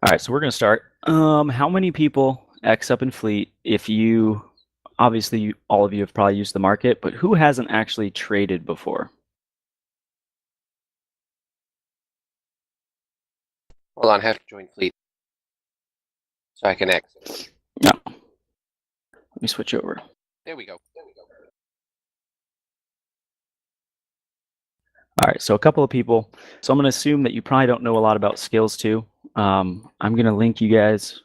All right, so we're gonna start. How many people X up in fleet? If you, obviously, all of you have probably used the market, but who hasn't actually traded before? Hold on, I have to join fleet so I can exit. No. Let me switch over. There we go. All right, so a couple of people. So I'm gonna assume that you probably don't know a lot about skills too. I'm gonna link you guys.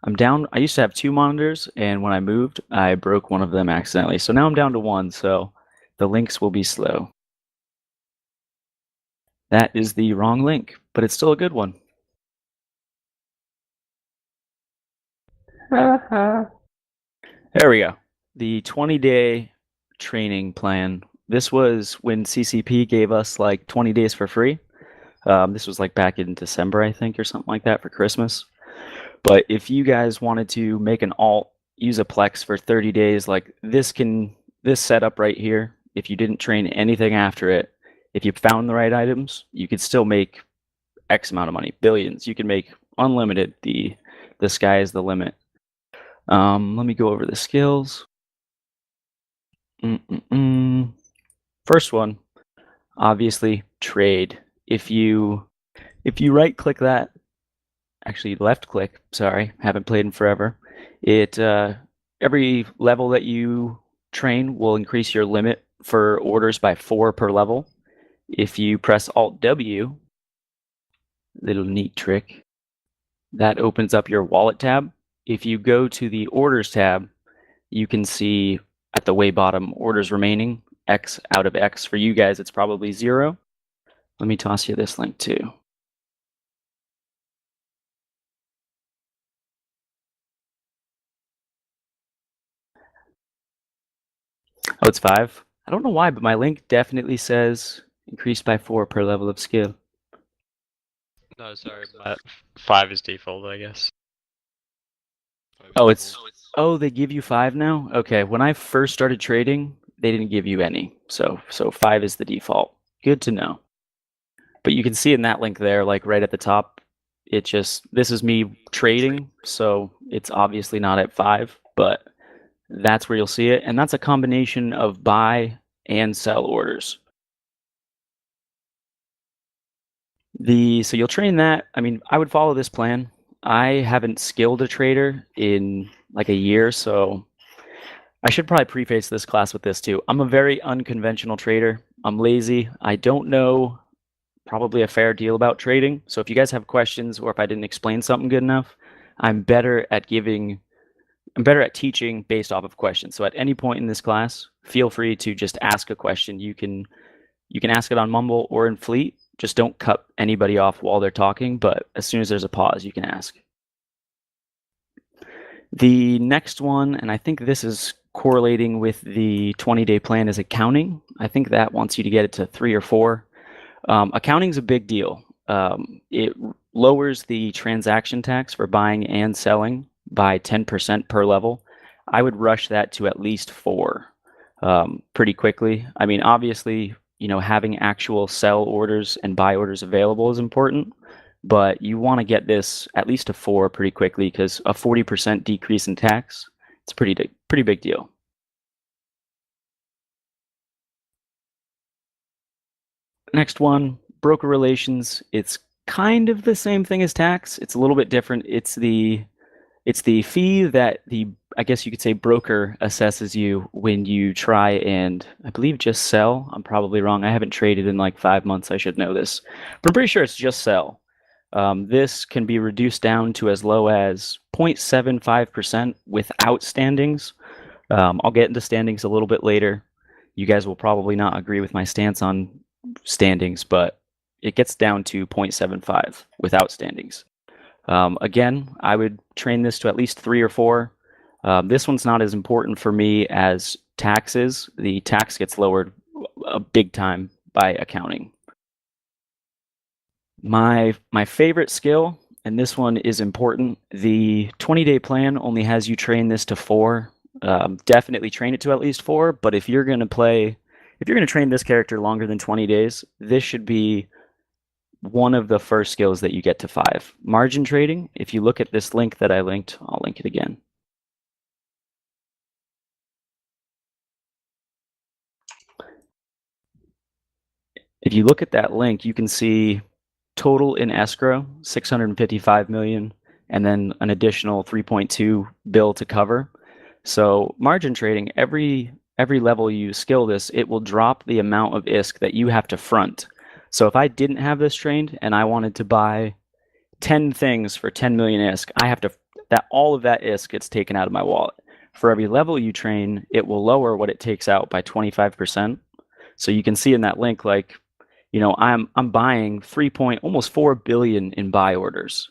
I'm down. I used to have 2 monitors, and when I moved, I broke one of them accidentally. So now I'm down to 1. So the links will be slow. That is the wrong link, but it's still a good one. There we go. The 20-day training plan. This was when CCP gave us like 20 days for free. This was like back in December, I think, or something like that for Christmas. But if you guys wanted to make an alt, use a Plex for 30 days, like this setup right here, if you didn't train anything after it, if you found the right items, you could still make X amount of money, billions. You can make unlimited. The sky is the limit. Let me go over the skills. First one, obviously, trade. If you right click that, actually left click, sorry, haven't played in forever. It every level that you train will increase your limit for orders by 4 per level. If you press Alt W, little neat trick, that opens up your wallet tab. If you go to the orders tab, you can see at the way bottom orders remaining, X out of X. For you guys, it's probably 0. Let me toss you this link too. Oh, it's 5. I don't know why, but my link definitely says increased by 4 per level of skill. No, sorry, but 5 is default, I guess. Oh, they give you 5 now? Okay, when I first started trading, they didn't give you any. So 5 is the default. Good to know. But you can see in that link there, like right at the top, this is me trading, so it's obviously not at 5, but that's where you'll see it. And that's a combination of buy and sell orders. So you'll train that. I mean, I would follow this plan. I haven't skilled a trader in like a year, so I should probably preface this class with this too. I'm a very unconventional trader. I'm lazy. I don't know probably a fair deal about trading. So if you guys have questions or if I didn't explain something good enough, I'm better at teaching based off of questions. So at any point in this class, feel free to just ask a question. You can ask it on Mumble or in Fleet. Just don't cut anybody off while they're talking, but as soon as there's a pause, you can ask. The next one, and I think this is correlating with the 20-day plan, is accounting. I think that wants you to get it to 3 or 4. Accounting is a big deal. It lowers the transaction tax for buying and selling by 10% per level. I would rush that to at least 4 pretty quickly. I mean, obviously, having actual sell orders and buy orders available is important, but you want to get this at least to 4 pretty quickly because a 40% decrease in tax, it's a pretty big deal. Next one, broker relations. It's kind of the same thing as tax. It's a little bit different. It's the fee that I guess you could say broker assesses you when you try and, I believe, just sell. I'm probably wrong. I haven't traded in like 5 months. I should know this. But I'm pretty sure it's just sell. This can be reduced down to as low as 0.75% without standings. I'll get into standings a little bit later. You guys will probably not agree with my stance on standings, but it gets down to 0.75 without standings. Again, I would train this to at least 3 or 4. This one's not as important for me as taxes. The tax gets lowered a big time by accounting. My favorite skill, and this one is important, the 20-day plan only has you train this to 4. Definitely train it to at least 4, but if you're going to train this character longer than 20 days, this should be one of the first skills that you get to 5. Margin trading, if you look at this link that I linked, I'll link it again. If you look at that link, you can see total in escrow, 655 million, and then an additional 3.2 bill to cover. So margin trading, every level you skill this, it will drop the amount of ISK that you have to front. So if I didn't have this trained and I wanted to buy 10 things for 10 million ISK, I have to, that all of that ISK gets taken out of my wallet. For every level you train, it will lower what it takes out by 25%. So you can see in that link, like, you know, I'm buying almost 4 billion in buy orders,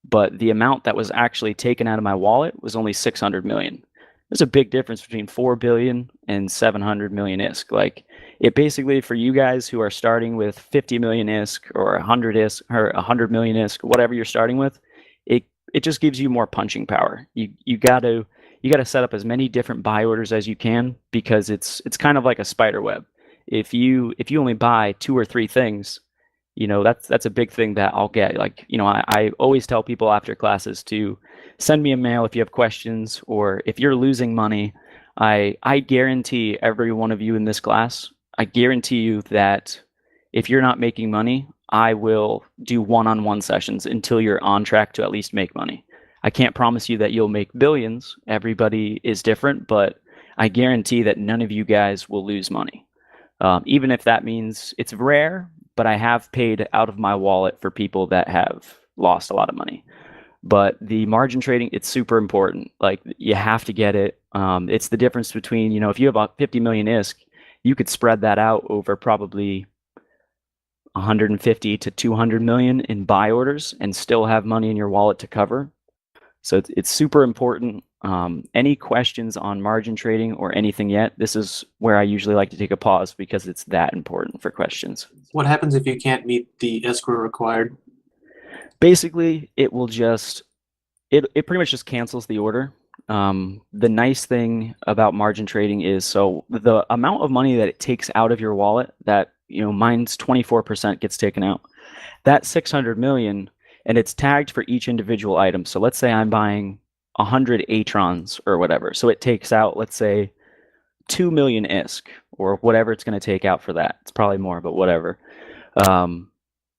but the amount that was actually taken out of my wallet was only 600 million. There's a big difference between 4 billion and 700 million ISK. Like, it basically, for you guys who are starting with 50 million ISK or 100 ISK or 100 million ISK, whatever you're starting with, it just gives you more punching power. You got to set up as many different buy orders as you can, because it's kind of like a spider web. If you only buy 2 or 3 things, you know, that's a big thing that I'll get. Like, you know, I always tell people after classes to send me a mail if you have questions, or if you're losing money. I guarantee every one of you in this class, I guarantee you that if you're not making money, I will do one-on-one sessions until you're on track to at least make money. I can't promise you that you'll make billions. Everybody is different, but I guarantee that none of you guys will lose money. Even if that means it's rare, but I have paid out of my wallet for people that have lost a lot of money. But the margin trading, it's super important. Like, you have to get it. It's the difference between, you know, if you have about 50 million ISK, you could spread that out over probably 150 to 200 million in buy orders and still have money in your wallet to cover. So it's super important. Any questions on margin trading or anything yet? This is where I usually like to take a pause, because it's that important for questions. What happens if you can't meet the escrow required? Basically, it will just, it pretty much just cancels the order. The nice thing about margin trading is, so the amount of money that it takes out of your wallet, that, you know, mine's 24% gets taken out. That 600 million, and it's tagged for each individual item. So let's say I'm buying 100 Atrons or whatever. So it takes out, let's say, 2 million ISK or whatever it's going to take out for that. It's probably more, but whatever.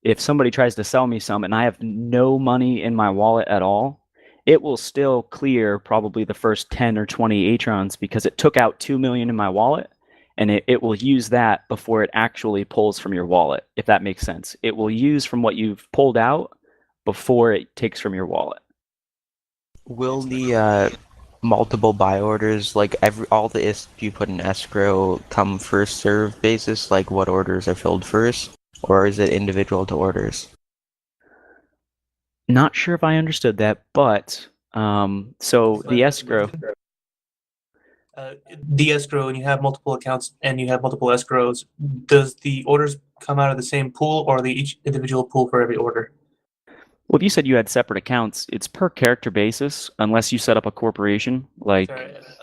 If somebody tries to sell me some and I have no money in my wallet at all, it will still clear probably the first 10 or 20 Atrons, because it took out 2 million in my wallet, and it will use that before it actually pulls from your wallet, if that makes sense. It will use from what you've pulled out before it takes from your wallet. Will the multiple buy orders, like all the ISK you put in escrow, come first serve basis, like what orders are filled first, or is it individual to orders? Not sure if I understood that, but so the escrow. The escrow, and you have multiple accounts and you have multiple escrows, does the orders come out of the same pool, or each individual pool for every order? Well, if you said you had separate accounts, it's per character basis, unless you set up a corporation. Like,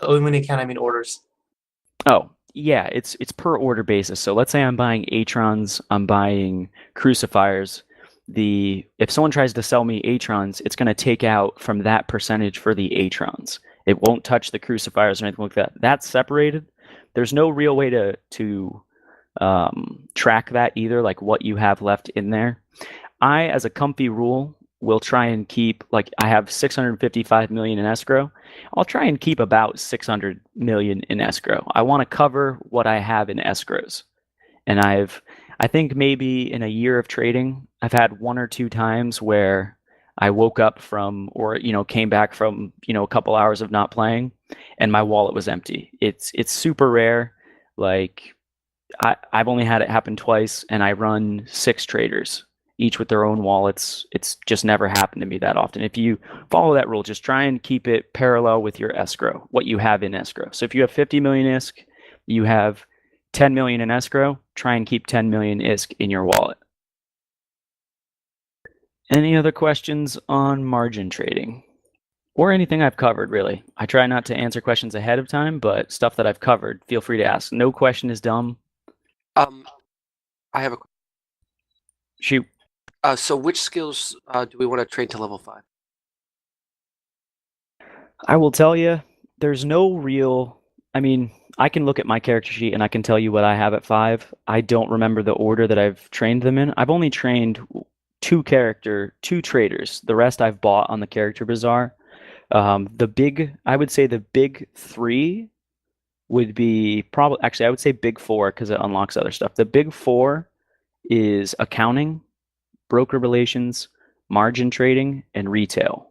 Sorry, when account, I mean orders. Oh, yeah, it's per order basis. So let's say I'm buying Atrons, I'm buying crucifiers. If someone tries to sell me Atrons, it's going to take out from that percentage for the Atrons. It won't touch the crucifiers or anything like that. That's separated. There's no real way to track that either, like what you have left in there. I, as a comfy rule, will try and keep, like, I have 655 million in escrow. I'll try and keep about 600 million in escrow. I want to cover what I have in escrows. And I think maybe in a year of trading, I've had 1 or 2 times where I woke up from, or, you know, came back from, you know, a couple hours of not playing and my wallet was empty. It's super rare. Like, I've only had it happen twice, and I run 6 traders, each with their own wallets. It's just never happened to me that often. If you follow that rule, just try and keep it parallel with your escrow, what you have in escrow. So if you have 50 million ISK, you have 10 million in escrow, try and keep 10 million ISK in your wallet. Any other questions on margin trading? Or anything I've covered, really. I try not to answer questions ahead of time, but stuff that I've covered, feel free to ask. No question is dumb. I have a Shoot. So which skills do we want to train to level 5? I will tell you, there's no real. I mean, I can look at my character sheet and I can tell you what I have at 5. I don't remember the order that I've trained them in. I've only trained two traders. The rest I've bought on the Character Bazaar. I would say the big 3 would be probably, actually, I would say big 4 because it unlocks other stuff. The big 4 is accounting, broker relations, margin trading, and retail.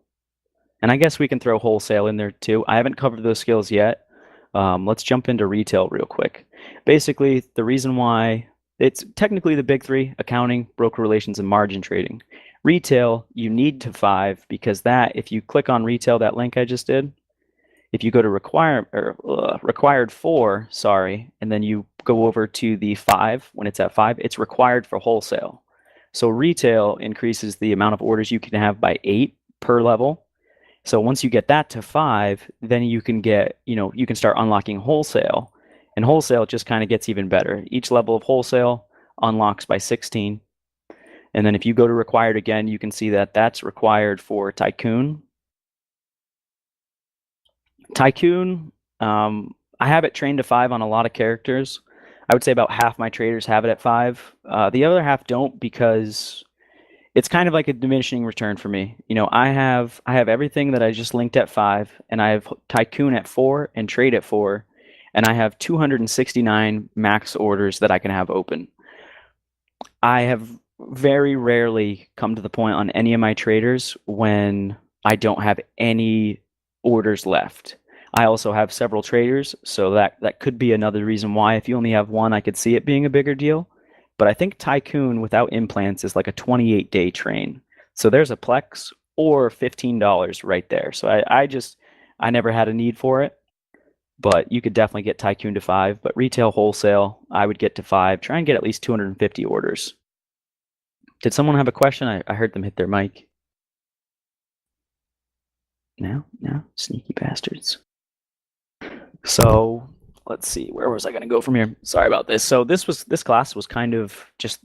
And I guess we can throw wholesale in there too. I haven't covered those skills yet. Let's jump into retail real quick. Basically, the reason why it's technically the big 3, accounting, broker relations, and margin trading. Retail, you need to 5 because that, if you click on retail, that link I just did, if you go to required 4, sorry, and then you go over to the 5, when it's at 5, it's required for wholesale. So retail increases the amount of orders you can have by 8 per level. So once you get that to 5, then you can get, you can start unlocking wholesale. And wholesale just kind of gets even better. Each level of wholesale unlocks by 16. And then if you go to required again, you can see that that's required for Tycoon. Tycoon, I have it trained to 5 on a lot of characters. I would say about half my traders have it at 5. The other half don't because it's kind of like a diminishing return for me. I have everything that I just linked at 5, and I have Tycoon at 4 and Trade at 4, and I have 269 max orders that I can have open. I have very rarely come to the point on any of my traders when I don't have any orders left. I also have several traders, so that could be another reason why. If you only have one, I could see it being a bigger deal. But I think Tycoon without implants is like a 28-day train. So there's a Plex or $15 right there. So I never had a need for it. But you could definitely get Tycoon to 5. But retail wholesale, I would get to 5. Try and get at least 250 orders. Did someone have a question? I heard them hit their mic. No, sneaky bastards. So let's see, where was I going to go from here? Sorry about this. So this class was kind of just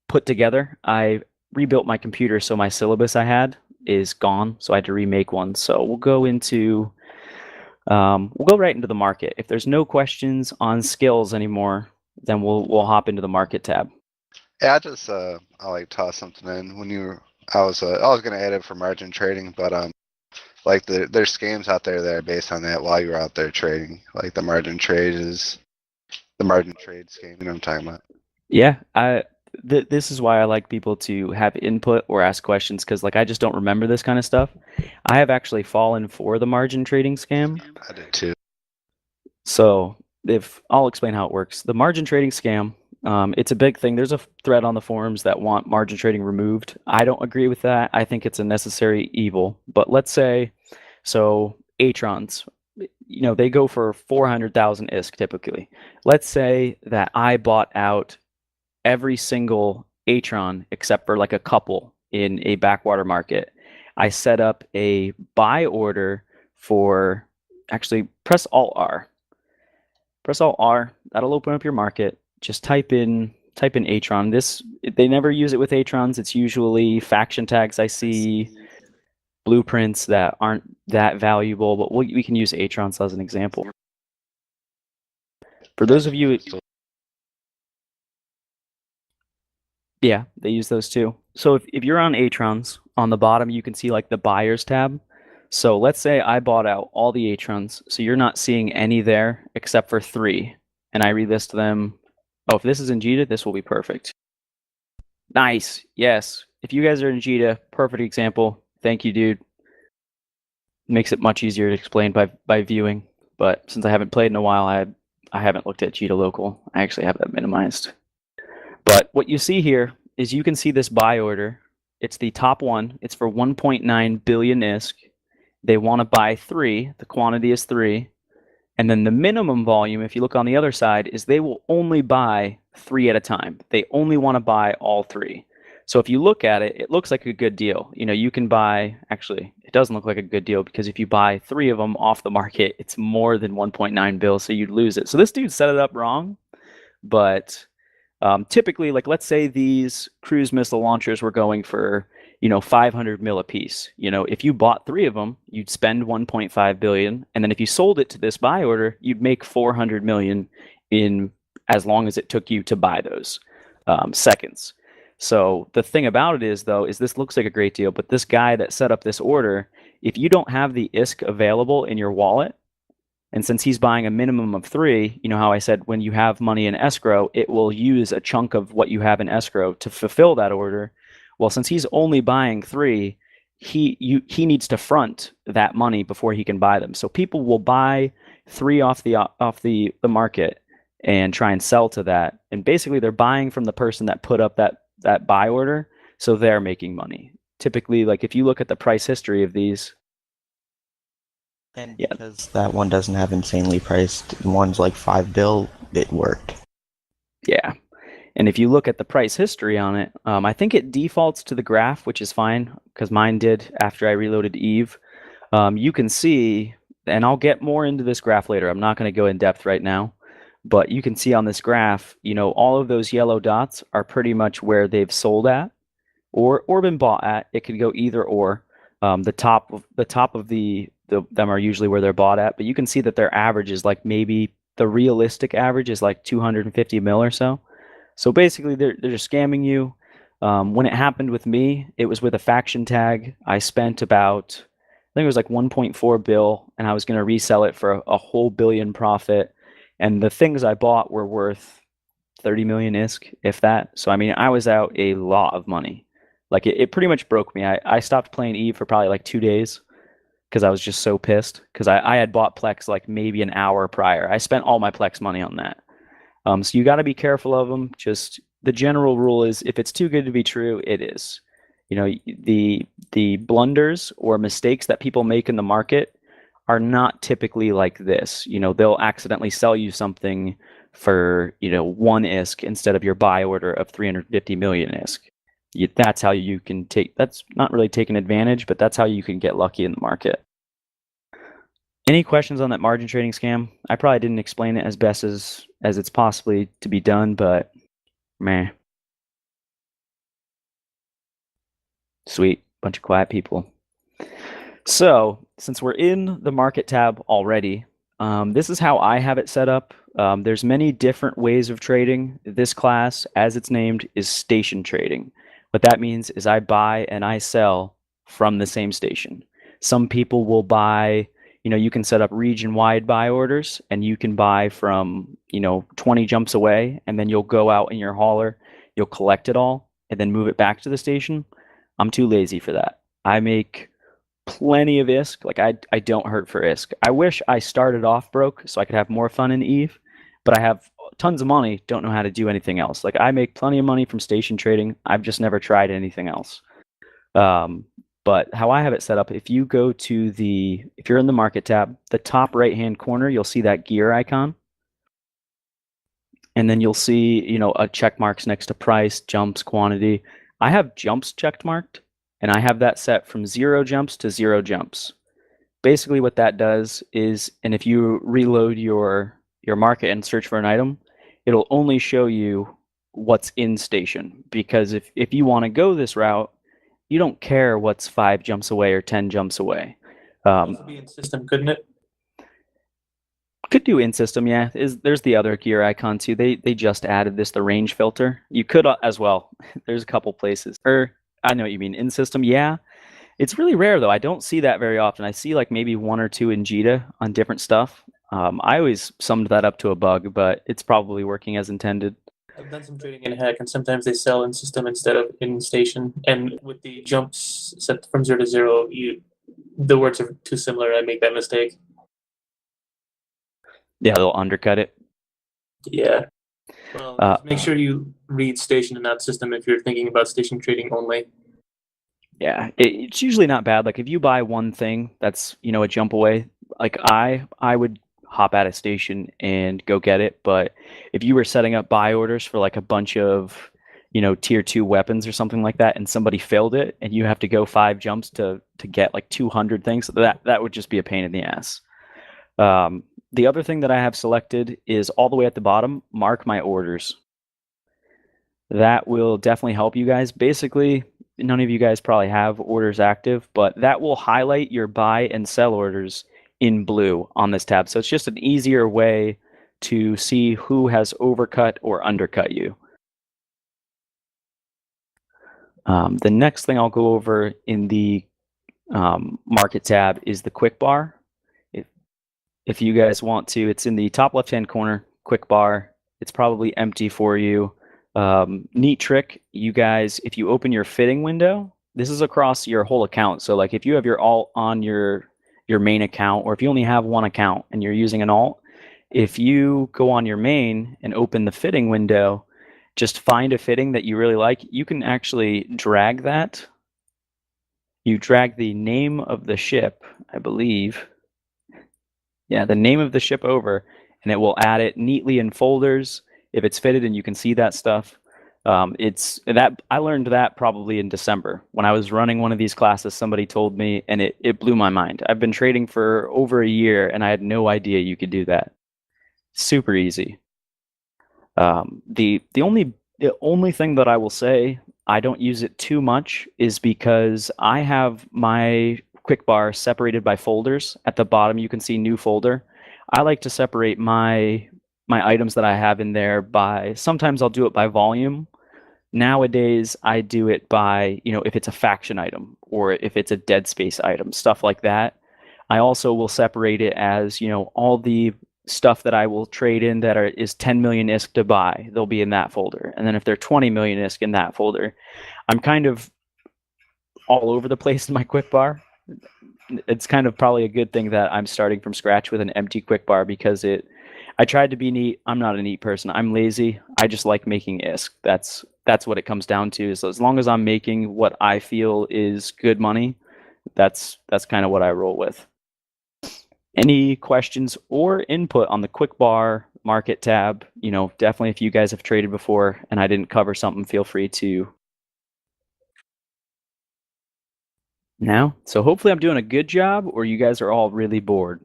put together. I rebuilt my computer, so my syllabus I had is gone, so I had to remake one. So we'll go right into the market. If there's no questions on skills anymore, then we'll hop into the market tab. Yeah, I like toss something in when I was gonna add it for margin trading, but like there's scams out there that are based on that while you're out there trading. Like the margin trade scheme, you know what I'm talking about. Yeah, this is why I like people to have input or ask questions, because I just don't remember this kind of stuff. I have actually fallen for the margin trading scam. I did too. So I'll explain how it works. The margin trading scam, it's a big thing. There's a thread on the forums that want margin trading removed. I don't agree with that. I think it's a necessary evil. But let's say, so Atrons, they go for 400,000 ISK typically. Let's say that I bought out every single Atron except for a couple in a backwater market. I set up a buy order for, actually press Alt R. Press Alt R, that'll open up your market. Just type in Atron. They never use it with Atrons. It's usually faction tags I see, blueprints that aren't that valuable, but we can use Atrons as an example. For those of you, yeah, they use those too. So if you're on Atrons, on the bottom you can see the buyers tab. So let's say I bought out all the Atrons, so you're not seeing any there except for 3, and I relist them. Oh, if this is in Jita, this will be perfect. Nice. Yes. If you guys are in Jita, perfect example. Thank you, dude. Makes it much easier to explain by viewing. But since I haven't played in a while, I haven't looked at Jita local. I actually have that minimized. But what you see here is you can see this buy order. It's the top one. It's for 1.9 billion ISK. They want to buy 3. The quantity is 3. And then the minimum volume, if you look on the other side, is they will only buy 3 at a time. They only want to buy all 3. So if you look at it, it looks like a good deal. You can buy, actually, it doesn't look like a good deal because if you buy 3 of them off the market, it's more than 1.9 bill, so you'd lose it. So this dude set it up wrong, but Typically, like let's say these cruise missile launchers were going for 500 mil a piece. If you bought 3 of them, you'd spend 1.5 billion, and then if you sold it to this buy order, you'd make 400 million in as long as it took you to buy those seconds. So the thing about it is, though, is this looks like a great deal, but this guy that set up this order, if you don't have the ISK available in your wallet, and since he's buying a minimum of 3, you know how I said when you have money in escrow, it will use a chunk of what you have in escrow to fulfill that order. Well, since he's only buying 3, he needs to front that money before he can buy them. So people will buy 3 off the market and try and sell to that. And basically they're buying from the person that put up that buy order, so they're making money. Typically, like if you look at the price history of these, And Yeah. because that one doesn't have insanely priced ones like 5 bill, it worked. yeah. And if you look at the price history on it, I think it defaults to the graph, which is fine because mine did after I reloaded Eve. You can see, and I'll get more into this graph later. I'm not going to go in depth right now, but you can see on this graph, all of those yellow dots are pretty much where they've sold at or been bought at. It could go either or. The top of them are usually where they're bought at, but you can see that their average is like maybe the realistic average is like 250 mil or so. So basically, they're just scamming you. When it happened with me, it was with a faction tag. I spent about, I think it was like 1.4 bill, and I was going to resell it for a whole billion profit. And the things I bought were worth 30 million ISK, if that. So I mean, I was out a lot of money. Like it pretty much broke me. I stopped playing Eve for probably like 2 days because I was just so pissed because I had bought Plex like maybe an hour prior. I spent all my Plex money on that. So you got to be careful of them. Just the general rule is if it's too good to be true, it is. The blunders or mistakes that people make in the market are not typically like this. They'll accidentally sell you something for 1 ISK instead of your buy order of 350 million ISK. That's how you can that's not really taking advantage, but that's how you can get lucky in the market. Any questions on that margin trading scam? I probably didn't explain it as best as it's possibly to be done, but meh. Sweet. Bunch of quiet people. So, since we're in the market tab already, this is how I have it set up. There's many different ways of trading. This class, as it's named, is station trading. What that means is I buy and I sell from the same station. Some people will buy, you can set up region-wide buy orders, and you can buy from, 20 jumps away, and then you'll go out in your hauler, you'll collect it all, and then move it back to the station. I'm too lazy for that. I make plenty of ISK. Like I don't hurt for ISK. I wish I started off broke so I could have more fun in Eve, but I have tons of money, don't know how to do anything else. Like I make plenty of money from station trading. I've just never tried anything else. But how I have it set up, if you're in the market tab, the top right-hand corner, you'll see that gear icon. And then you'll see, a check marks next to price, jumps, quantity. I have jumps checked marked, and I have that set from 0 jumps to 0 jumps. Basically what that does is, and if you reload your market and search for an item, it'll only show you what's in station. Because if you want to go this route, you don't care what's 5 jumps away or 10 jumps away. It could be in system, couldn't it? Could do in system, yeah. There's the other gear icon too. They just added the range filter. You could as well. There's a couple places. I know what you mean. In system, yeah. It's really rare though. I don't see that very often. I see like maybe 1 or 2 in Jita on different stuff. I always summed that up to a bug, but it's probably working as intended. I've done some trading in Hack, and sometimes they sell in system instead of in station. And with the jumps set from 0 to 0, the words are too similar. I make that mistake. Yeah, they'll undercut it. Yeah. Well, just make sure you read station and not system if you're thinking about station trading only. Yeah, it's usually not bad. Like if you buy one thing that's a jump away, like I would hop at a station and go get it. But if you were setting up buy orders for like a bunch of tier 2 weapons or something like that, and somebody failed it, and you have to go 5 jumps to get like 200 things, that would just be a pain in the ass. The other thing that I have selected is all the way at the bottom, mark my orders. That will definitely help you guys. Basically, none of you guys probably have orders active, but that will highlight your buy and sell orders in blue on this tab. So it's just an easier way to see who has overcut or undercut you. The next thing I'll go over in the market tab is the quick bar. If you guys want to, it's in the top left-hand corner, quick bar. It's probably empty for you. Neat trick, you guys, if you open your fitting window, this is across your whole account. So like if you have your alt on your main account, or if you only have one account and you're using an alt, if you go on your main and open the fitting window, just find a fitting that you really like, you can actually drag that. You drag the name of the ship, I believe. Yeah, the name of the ship over, and it will add it neatly in folders if it's fitted and you can see that stuff. I learned that probably in December when I was running one of these classes. Somebody told me, and it blew my mind. I've been trading for over a year, and I had no idea you could do that. Super easy. The only thing that I will say I don't use it too much is because I have my quick bar separated by folders. At the bottom, you can see new folder. I like to separate my items that I have in there by, sometimes I'll do it by volume. Nowadays, I do it by, if it's a faction item or if it's a dead space item, stuff like that. I also will separate it as, all the stuff that I will trade in that is 10 million ISK to buy, they'll be in that folder. And then if they're 20 million ISK in that folder, I'm kind of all over the place in my quick bar. It's kind of probably a good thing that I'm starting from scratch with an empty quick bar, because I tried to be neat. I'm not a neat person. I'm lazy. I just like making ISK. That's what it comes down to. So as long as I'm making what I feel is good money, that's kind of what I roll with. Any questions or input on the quick bar market tab? Definitely if you guys have traded before and I didn't cover something, feel free to now. So hopefully I'm doing a good job, or you guys are all really bored.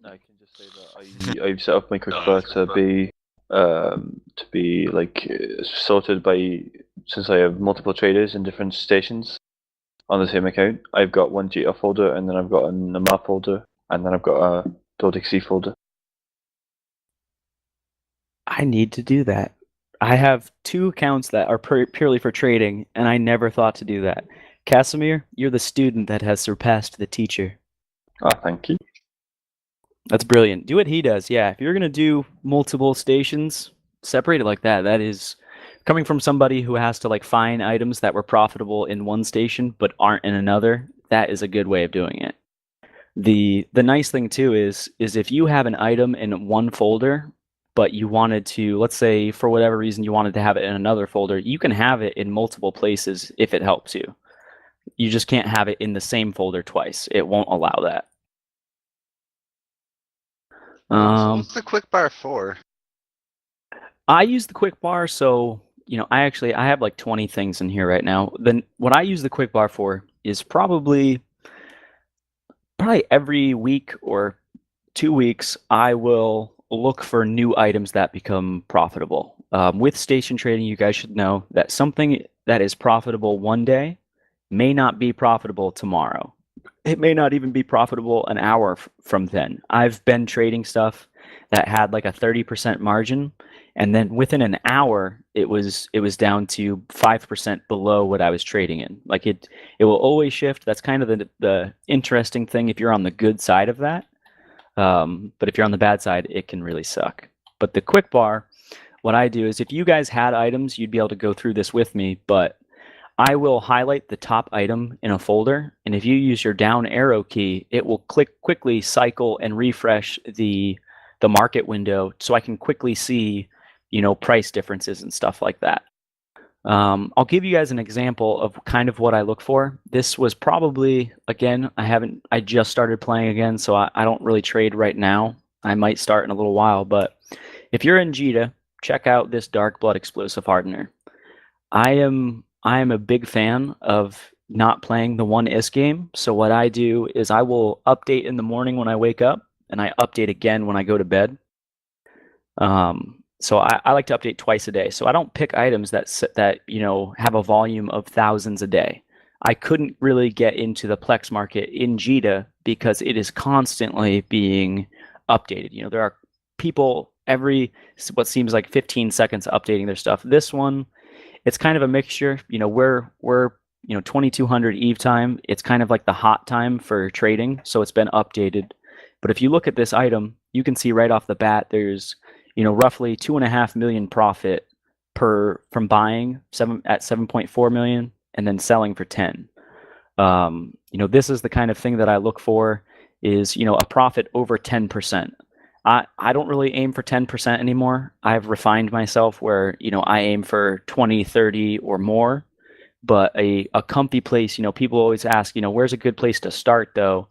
I can just say that I've set up my quick bar to be like sorted by, since I have multiple traders in different stations on the same account. I've got one GTR folder, and then I've got a map folder, and then I've got a .exe folder. I need to do that. I have 2 accounts that are purely for trading, and I never thought to do that. Casimir, you're the student that has surpassed the teacher. Ah, thank you. That's brilliant. Do what he does. Yeah, if you're going to do multiple stations, separate it like that. That is coming from somebody who has to find items that were profitable in one station but aren't in another. That is a good way of doing it. The nice thing too is if you have an item in one folder, but you wanted to, let's say for whatever reason you wanted to have it in another folder, you can have it in multiple places if it helps you. You just can't have it in the same folder twice. It won't allow that. So what's the quick bar for? I use the quick bar, so I have like 20 things in here right now. Then what I use the quick bar for is probably every week or 2 weeks, I will look for new items that become profitable. With station trading, you guys should know that something that is profitable one day may not be profitable tomorrow. It may not even be profitable an hour from then. I've been trading stuff that had like a 30% margin, and then within an hour, it was down to 5% below what I was trading in. Like it will always shift. That's kind of the interesting thing if you're on the good side of that. But if you're on the bad side, it can really suck. But the quick bar, what I do is if you guys had items, you'd be able to go through this with me, but I will highlight the top item in a folder, and if you use your down arrow key, it will quickly cycle and refresh the market window so I can quickly see, price differences and stuff like that. I'll give you guys an example of kind of what I look for. This was probably, again, I just started playing again, so I don't really trade right now. I might start in a little while, but if you're in JITA, check out this Dark Blood Explosive Hardener. I am a big fan of not playing the one IS game. So what I do is I will update in the morning when I wake up, and I update again when I go to bed. So I like to update twice a day. So I don't pick items that have a volume of thousands a day. I couldn't really get into the Plex market in Jita because it is constantly being updated. There are people every what seems like 15 seconds updating their stuff. This one, it's kind of a mixture. We're 2200 Eve time. It's kind of like the hot time for trading, so it's been updated. But if you look at this item, you can see right off the bat there's roughly 2.5 million profit from buying at 7.4 million and then selling for 10. This is the kind of thing that I look for is a profit over 10%. I don't really aim for 10% anymore. I've refined myself where I aim for 20, 30 or more. But a comfy place, people always ask, where's a good place to start though?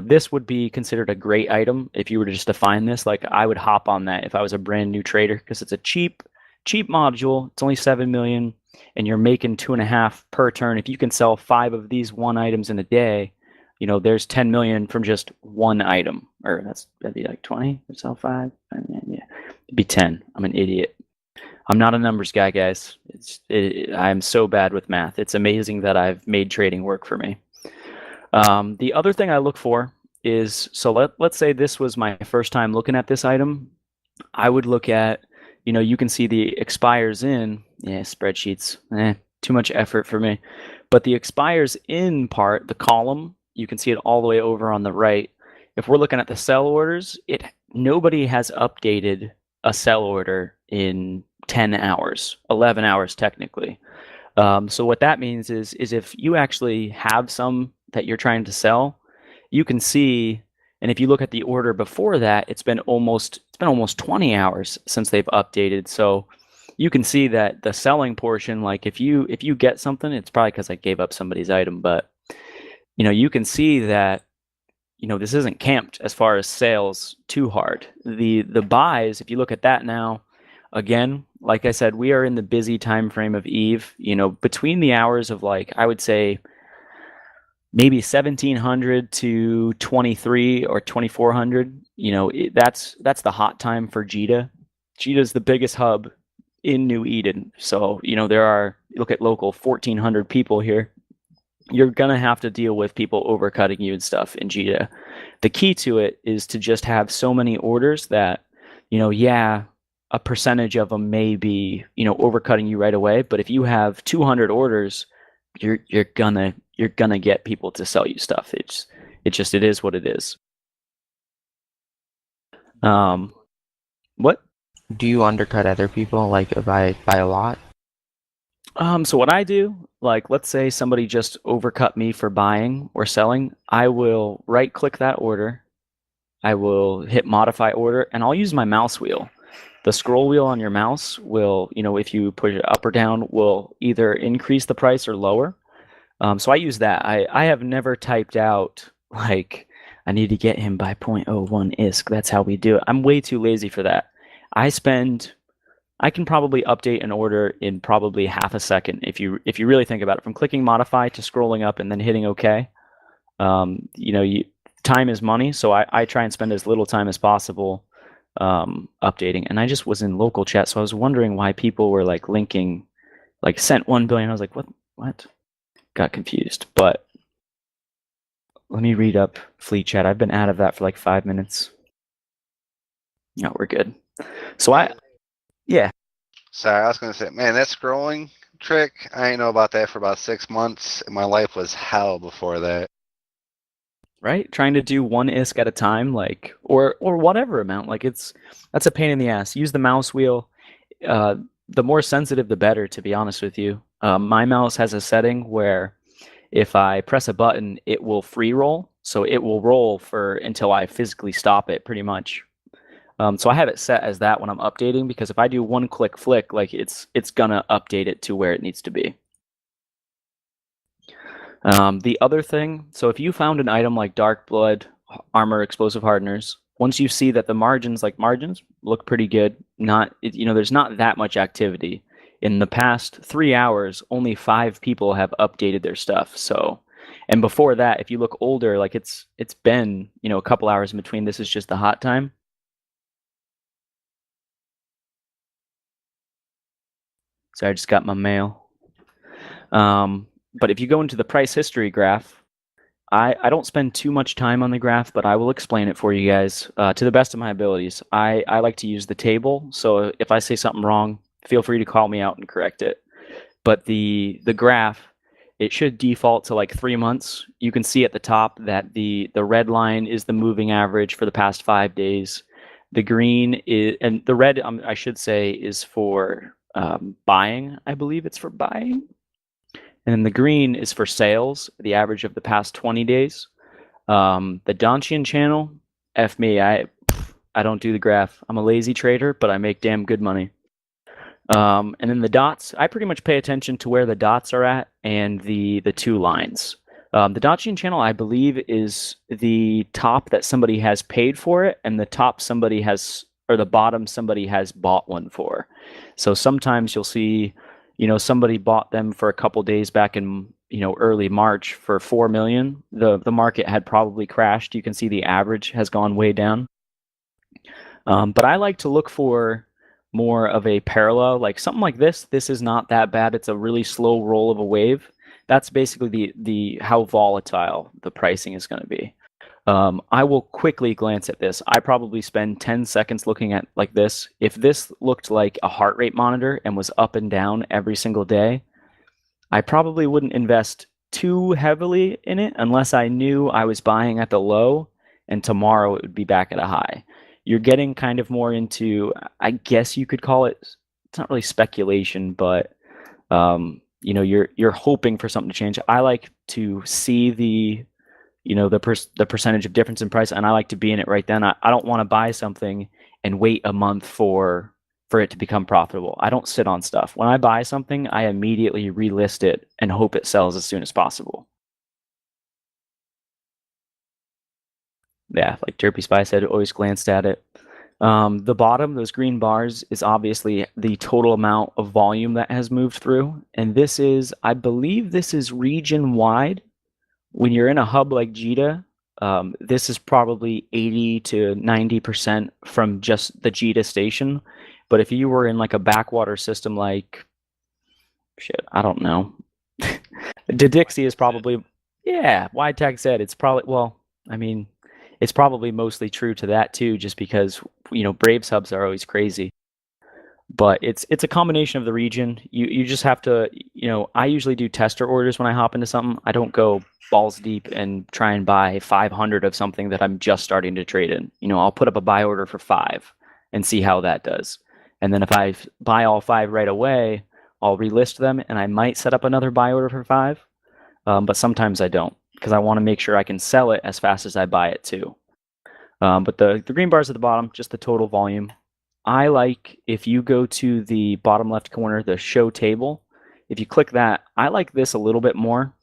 This would be considered a great item if you were to just define this. Like I would hop on that if I was a brand new trader because it's a cheap module. It's only 7 million and you're making 2.5 per turn. If you can sell 5 of these one items in a day, there's 10 million from just one item. Or that'd be like 20 or sell 5. Yeah, it'd be 10. I'm an idiot. I'm not a numbers guy, guys. I'm so bad with math. It's amazing that I've made trading work for me. The other thing I look for is, so let's say this was my first time looking at this item. I would look at, you can see the expires in, spreadsheets, too much effort for me. But the expires in part, the column, you can see it all the way over on the right. If we're looking at the sell orders, nobody has updated a sell order in 10 hours, 11 hours technically. So what that means is if you actually have some that you're trying to sell, you can see, and if you look at the order before that, it's been almost 20 hours since they've updated. So you can see that the selling portion, like if you get something, it's probably because I gave up somebody's item, but you can see that this isn't camped as far as sales too hard. The buys, if you look at that now, again, like I said, we are in the busy time frame of Eve. Between the hours of I would say maybe 1700 to 23 or 2400. That's the hot time for Jita. Jita is the biggest hub in New Eden. So there are, look at local 1400 people here. You're gonna have to deal with people overcutting you and stuff in Jita. The key to it is to just have so many orders that a percentage of them may be overcutting you right away, but if you have 200 orders, you're gonna get people to sell you stuff. It is what it is. What? Do you undercut other people by a lot? So what I do, let's say somebody just overcut me for buying or selling, I will right click that order. I will hit modify order and I'll use my mouse wheel. The scroll wheel on your mouse will, if you push it up or down, will either increase the price or lower. So I use that. I have never typed out I need to get him by 0.01 ISK. That's how we do it. I'm way too lazy for that. I can probably update an order in probably half a second if you really think about it. From clicking modify to scrolling up and then hitting OK. Time is money, so I try and spend as little time as possible updating. And I just was in local chat, so I was wondering why people were linking, sent 1 billion. I was like, what? Got confused. But let me read up fleet chat. I've been out of that for 5 minutes. No, we're good. So yeah. Sorry, I was gonna say, man, that scrolling trick, I didn't know about that for about 6 months. My life was hell before that. Right? Trying to do 1 ISK at a time, or whatever amount. That's a pain in the ass. Use the mouse wheel. The more sensitive, the better, to be honest with you. My mouse has a setting where if I press a button, it will free roll. So it will roll until I physically stop it, pretty much. So I have it set as that when I'm updating, because if I do 1 click flick, it's gonna update it to where it needs to be. The other thing, so if you found an item like Dark Blood, Armor, Explosive Hardeners, once you see that the margins look pretty good, there's not that much activity. In the past 3 hours, only 5 people have updated their stuff. So, and before that, if you look older, it's been a couple hours in between. This is just the hot time. So I just got my mail. But if you go into the price history graph, I don't spend too much time on the graph, but I will explain it for you guys to the best of my abilities. I like to use the table, so if I say something wrong, feel free to call me out and correct it. But the graph, it should default to like 3 months. You can see at the top that the red line is the moving average for the past 5 days. The green is, and the red, I should say, is for buying. I believe it's for buying. And then the green is for sales, the average of the past 20 days. The Donchian channel, F me, I don't do the graph. I'm a lazy trader, but I make damn good money. And then the dots, I pretty much pay attention to where the dots are at and the 2 lines. The Donchian channel, I believe, is the top that somebody has paid for it, and the top somebody has, or the bottom somebody has bought one for. So sometimes you'll see, somebody bought them for a couple days back in, early March for 4 million. The market had probably crashed. You can see the average has gone way down. But I like to look for more of a parallel, like something like this. This is not that bad. It's a really slow roll of a wave. That's basically the how volatile the pricing is going to be. I will quickly glance at this. I probably spend 10 seconds looking at like this. If this looked like a heart rate monitor and was up and down every single day, I probably wouldn't invest too heavily in it unless I knew I was buying at the low and tomorrow it would be back at a high. You're getting kind of more into, I guess you could call it, it's not really speculation, but you're hoping for something to change. I like to see the percentage of difference in price, and I like to be in it right then. I don't want to buy something and wait a month for it to become profitable. I don't sit on stuff. When I buy something, I immediately relist it and hope it sells as soon as possible. Yeah, like Derpy Spy said, always glanced at it. The bottom, those green bars, is obviously the total amount of volume that has moved through. And this is, I believe this is region wide. When you're in a hub like JITA, this is probably 80 to 90% from just the JITA station. But if you were in like a backwater system like, shit, I don't know. Dixie is probably, yeah, wide tag said it's probably, well, I mean, it's probably mostly true to that too, just because, Braves hubs are always crazy. But it's a combination of the region. You just have to, I usually do tester orders when I hop into something. I don't go balls deep and try and buy 500 of something that I'm just starting to trade in. I'll put up a buy order for 5 and see how that does. And then if I buy all 5 right away, I'll relist them and I might set up another buy order for 5. But sometimes I don't, because I want to make sure I can sell it as fast as I buy it too. But the green bars at the bottom, just the total volume. I like, if you go to the bottom left corner, the show table, if you click that, I like this a little bit more.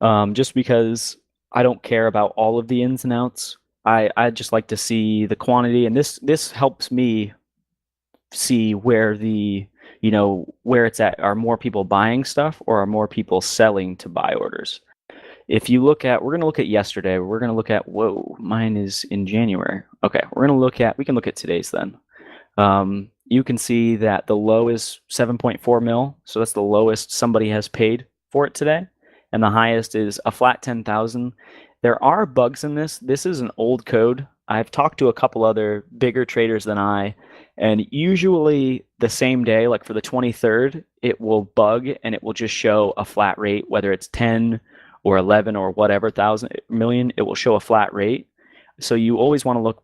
Just because I don't care about all of the ins and outs. I just like to see the quantity, and this helps me see where where it's at. Are more people buying stuff or are more people selling to buy orders? If you look at, we're going to look at yesterday. We're going to look at, whoa, mine is in January. Okay, we can look at today's then. You can see that the low is 7.4 mil. So that's the lowest somebody has paid for it today. And the highest is a flat 10,000. There are bugs in this. This is an old code. I've talked to a couple other bigger traders than I, and usually the same day, like for the 23rd, it will bug and it will just show a flat rate, whether it's 10 or 11 or whatever million, it will show a flat rate. So you always want to look,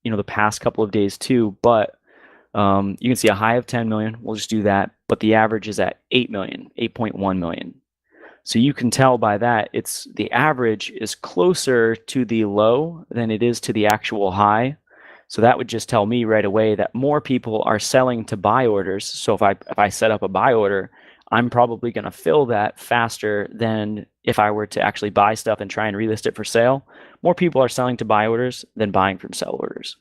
the past couple of days too, but you can see a high of 10 million. We'll just do that. But the average is at 8 million, 8.1 million. So you can tell by that, the average is closer to the low than it is to the actual high. So that would just tell me right away that more people are selling to buy orders. So if I set up a buy order, I'm probably going to fill that faster than if I were to actually buy stuff and try and relist it for sale. More people are selling to buy orders than buying from sell orders.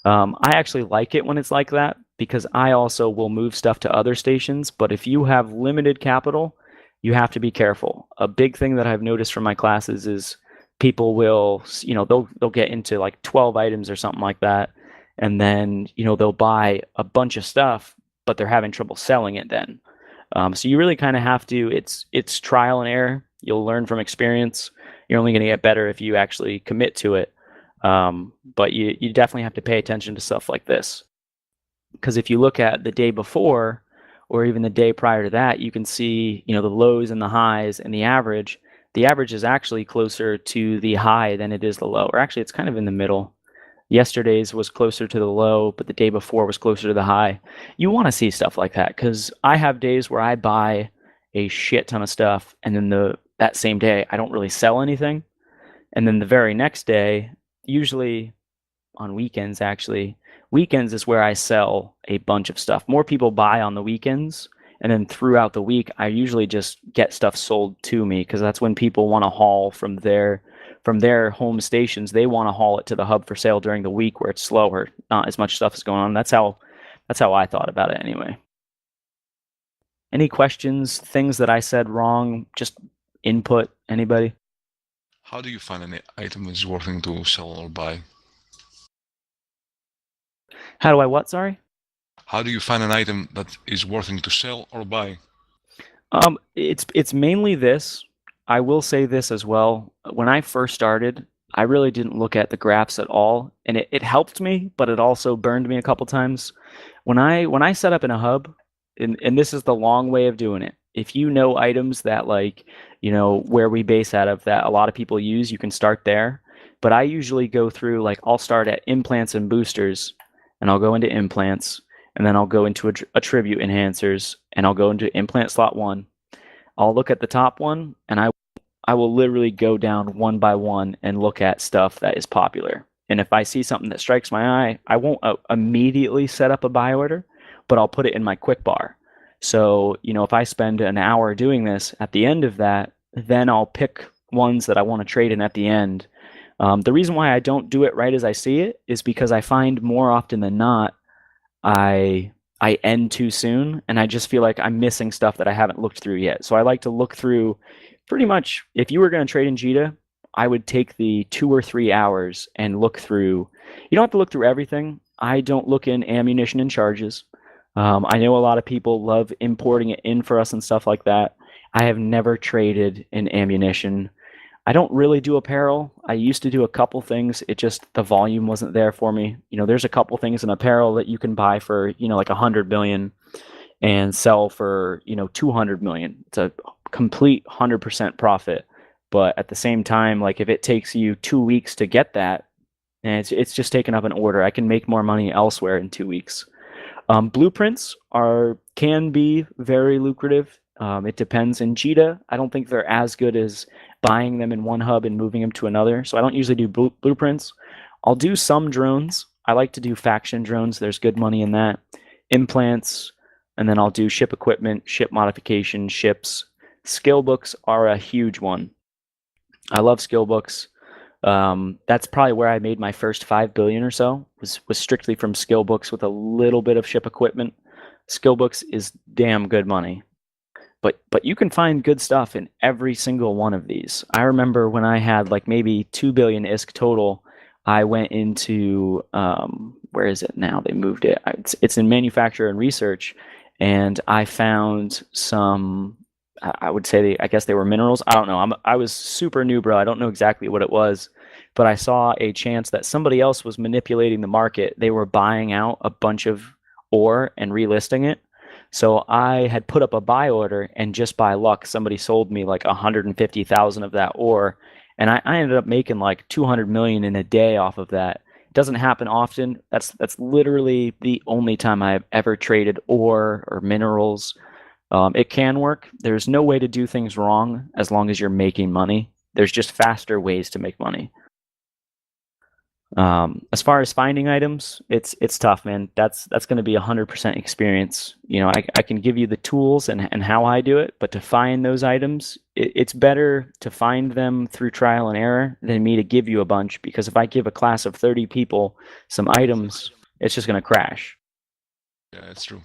I actually like it when it's like that because I also will move stuff to other stations. But if you have limited capital, you have to be careful. A big thing that I've noticed from my classes is people will, they'll get into like 12 items or something like that. And then, they'll buy a bunch of stuff, but they're having trouble selling it then. So you really kind of have to. It's trial and error. You'll learn from experience. You're only going to get better if you actually commit to it. But you definitely have to pay attention to stuff like this, because if you look at the day before or even the day prior to that, you can see, the lows and the highs and the average. The average is actually closer to the high than it is the low, or actually it's kind of in the middle. Yesterday's was closer to the low, but the day before was closer to the high. You want to see stuff like that, because I have days where I buy a shit ton of stuff, and then that same day I don't really sell anything, and then the very next day, usually on weekends actually, weekends is where I sell a bunch of stuff. More people buy on the weekends, and then throughout the week I usually just get stuff sold to me, because that's when people want to haul from their home stations. They want to haul it to the hub for sale during the week where it's slower, not as much stuff is going on. That's how I thought about it anyway. Any questions, things that I said wrong, just input, anybody? How do you find an item is worth to sell or buy? How do I what, sorry? How do you find an item that is worth to sell or buy? It's mainly this. I will say this as well. When I first started, I really didn't look at the graphs at all, and it helped me, but it also burned me a couple times. When I set up in a hub, and this is the long way of doing it. If you know items that, like, where we base out of, that a lot of people use, you can start there. But I usually go through, like, I'll start at implants and boosters, and I'll go into implants, and then I'll go into attribute enhancers, and I'll go into implant slot 1. I'll look at the top one, and I will literally go down one by one and look at stuff that is popular. And if I see something that strikes my eye, I won't immediately set up a buy order, but I'll put it in my quick bar. So, if I spend an hour doing this, at the end of that, then I'll pick ones that I want to trade in at the end. The reason why I don't do it right as I see it is because I find more often than not, I end too soon, and I just feel like I'm missing stuff that I haven't looked through yet. So I like to look through pretty much, if you were going to trade in Jita, I would take the 2 or 3 hours and look through. You don't have to look through everything. I don't look in ammunition and charges. I know a lot of people love importing it in for us and stuff like that. I have never traded in ammunition. I don't really do apparel. I used to do a couple things. It just, the volume wasn't there for me. There's a couple things in apparel that you can buy for, like 100 million and sell for, 200 million. It's a complete 100% profit. But at the same time, like, if it takes you 2 weeks to get that, and it's just taking up an order, I can make more money elsewhere in 2 weeks. Blueprints can be very lucrative. It depends. In Jita, I don't think they're as good as buying them in one hub and moving them to another. So I don't usually do blueprints. I'll do some drones. I like to do faction drones. There's good money in that. Implants, and then I'll do ship equipment, ship modification, ships. Skill books are a huge one. I love skill books. That's probably where I made my first 5 billion or so, was strictly from skill books with a little bit of ship equipment. Skill books is damn good money. But you can find good stuff in every single one of these. I remember when I had like maybe 2 billion ISK total, I went into, where is it now? They moved it. It's in manufacture and research, and I found some, I would say, I guess they were minerals. I don't know. I was super new, bro. I don't know exactly what it was, but I saw a chance that somebody else was manipulating the market. They were buying out a bunch of ore and relisting it. So I had put up a buy order, and just by luck, somebody sold me like 150,000 of that ore, and I ended up making like 200 million in a day off of that. It doesn't happen often. That's literally the only time I've ever traded ore or minerals. It can work. There's no way to do things wrong as long as you're making money. There's just faster ways to make money. As far as finding items, it's tough, man. That's going to be 100% experience. I can give you the tools and how I do it, but to find those items, it's better to find them through trial and error than me to give you a bunch, because if I give a class of 30 people some items, it's just going to crash. Yeah, that's true.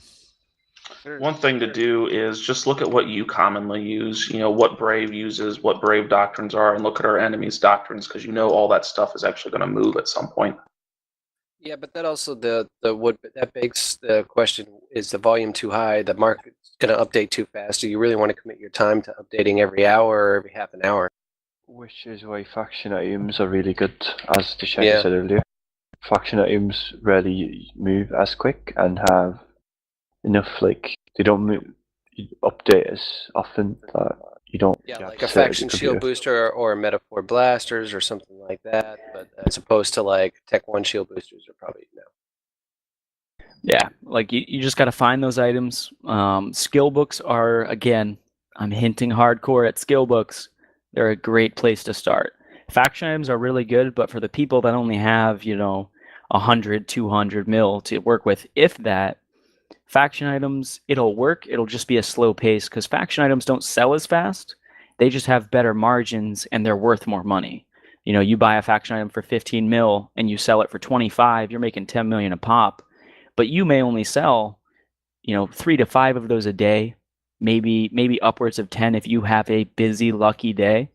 One thing to do is just look at what you commonly use, what Brave uses, what Brave doctrines are, and look at our enemies' doctrines, because all that stuff is actually going to move at some point. Yeah, but that also that begs the question: is the volume too high? The market's going to update too fast. Do you really want to commit your time to updating every hour or every half an hour? Which is why faction items are really good, as Dysheki Yeah. said earlier. Faction items rarely move as quick and have enough, like, they don't move, update as often that you don't Yeah, have like to a sit at the faction computer. shield booster or metaphor blasters or something like that. But as opposed to like Tech 1 shield boosters are probably no. Yeah, like you just got to find those items. Skill books are, again, I'm hinting hardcore at skill books. They're a great place to start. Faction items are really good, but for the people that only have, 100, 200 mil to work with, if that, faction items, it'll work. It'll just be a slow pace because faction items don't sell as fast. They just have better margins and they're worth more money. You buy a faction item for 15 mil and you sell it for 25, you're making 10 million a pop. But you may only sell, 3 to 5 of those a day, maybe upwards of 10 if you have a busy, lucky day.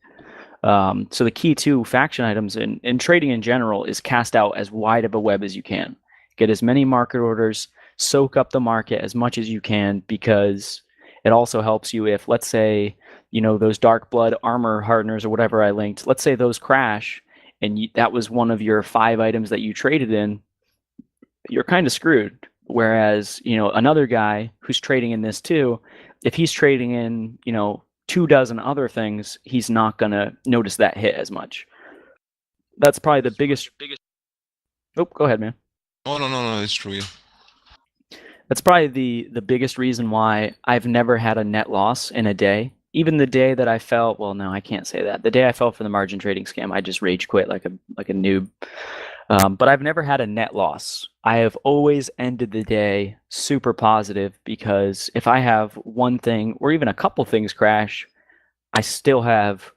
So the key to faction items and trading in general is cast out as wide of a web as you can. Get as many market orders, soak up the market as much as you can, because it also helps you if, let's say, those dark blood armor hardeners or whatever I linked, let's say those crash and that was one of your 5 items that you traded in, you're kind of screwed. Whereas, another guy who's trading in this too, if he's trading in, 2 dozen other things, he's not going to notice that hit as much. That's probably the biggest. Oh, go ahead, man. Oh, no, it's true. Yeah. That's probably the biggest reason why I've never had a net loss in a day. Even the day that I fell, well, no, I can't say that. The day I fell for the margin trading scam, I just rage quit like a noob. But I've never had a net loss. I have always ended the day super positive, because if I have one thing or even a couple things crash, I still have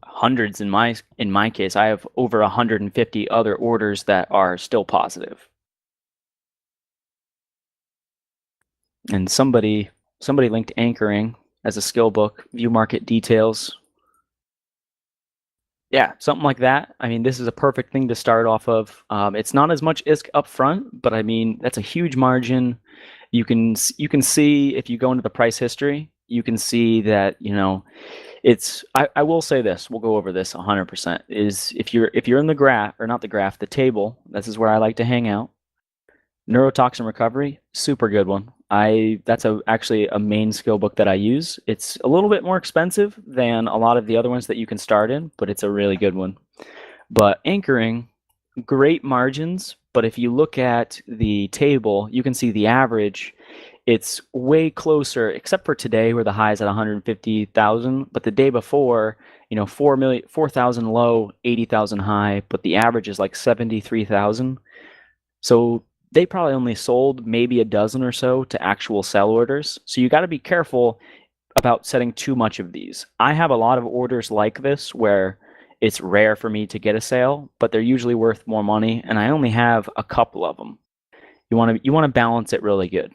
hundreds in my case. I have over 150 other orders that are still positive. And somebody linked anchoring as a skill book, view market details. Yeah, something like that. I mean, this is a perfect thing to start off of. It's not as much ISK up front, but I mean, that's a huge margin. You can see, if you go into the price history, you can see that, it's, I will say this, we'll go over this 100%, is if you're in the graph, or not the graph, the table, this is where I like to hang out. Neurotoxin Recovery, super good one. That's actually a main skill book that I use. It's a little bit more expensive than a lot of the other ones that you can start in, but it's a really good one. But anchoring, great margins, but if you look at the table, you can see the average, it's way closer, except for today where the high is at 150,000, but the day before, 4,000 low, 80,000 high, but the average is like 73,000. So they probably only sold maybe a dozen or so to actual sell orders. So you got to be careful about setting too much of these. I have a lot of orders like this where it's rare for me to get a sale, but they're usually worth more money, and I only have a couple of them. You want to balance it really good.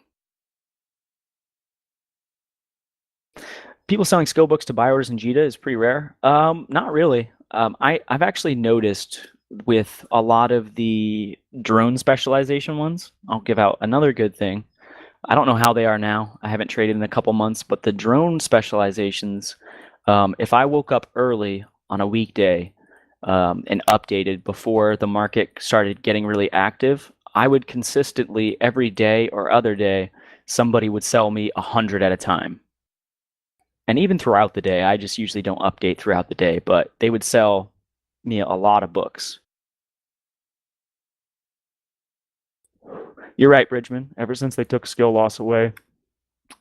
People selling skill books to buy orders in JITA is pretty rare. Not really. I've actually noticed with a lot of the drone specialization ones, I'll give out another good thing. I don't know how they are now. I haven't traded in a couple months, but the drone specializations, if I woke up early on a weekday and updated before the market started getting really active, I would consistently, every day or other day, somebody would sell me 100 at a time. And even throughout the day, I just usually don't update throughout the day, but they would sell me a lot of books. You're right, Bridgman. Ever since they took skill loss away,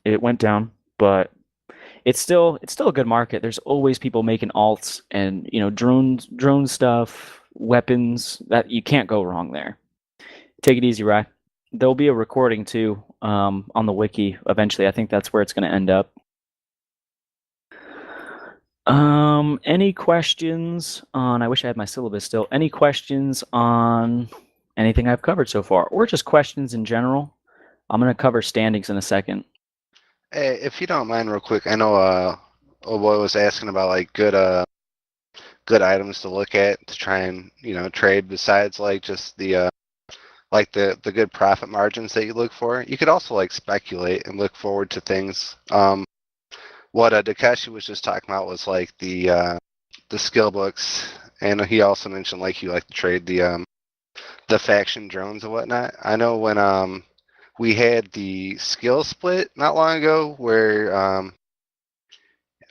it went down, but it's still a good market. There's always people making alts and, drone stuff, weapons, that you can't go wrong there. Take it easy, Rye. There'll be a recording too on the wiki eventually. I think that's where it's going to end up. Any questions on, I wish I had my syllabus still. Any questions on anything I've covered so far, or just questions in general? I'm going to cover standings in a second. Hey, if you don't mind real quick, I know old boy was asking about like good items to look at to try and, trade besides like just the like the good profit margins that you look for. You could also like speculate and look forward to things. What Takeshi was just talking about was like the skill books, and he also mentioned like you like to trade the faction drones and whatnot. I know when we had the skill split not long ago, where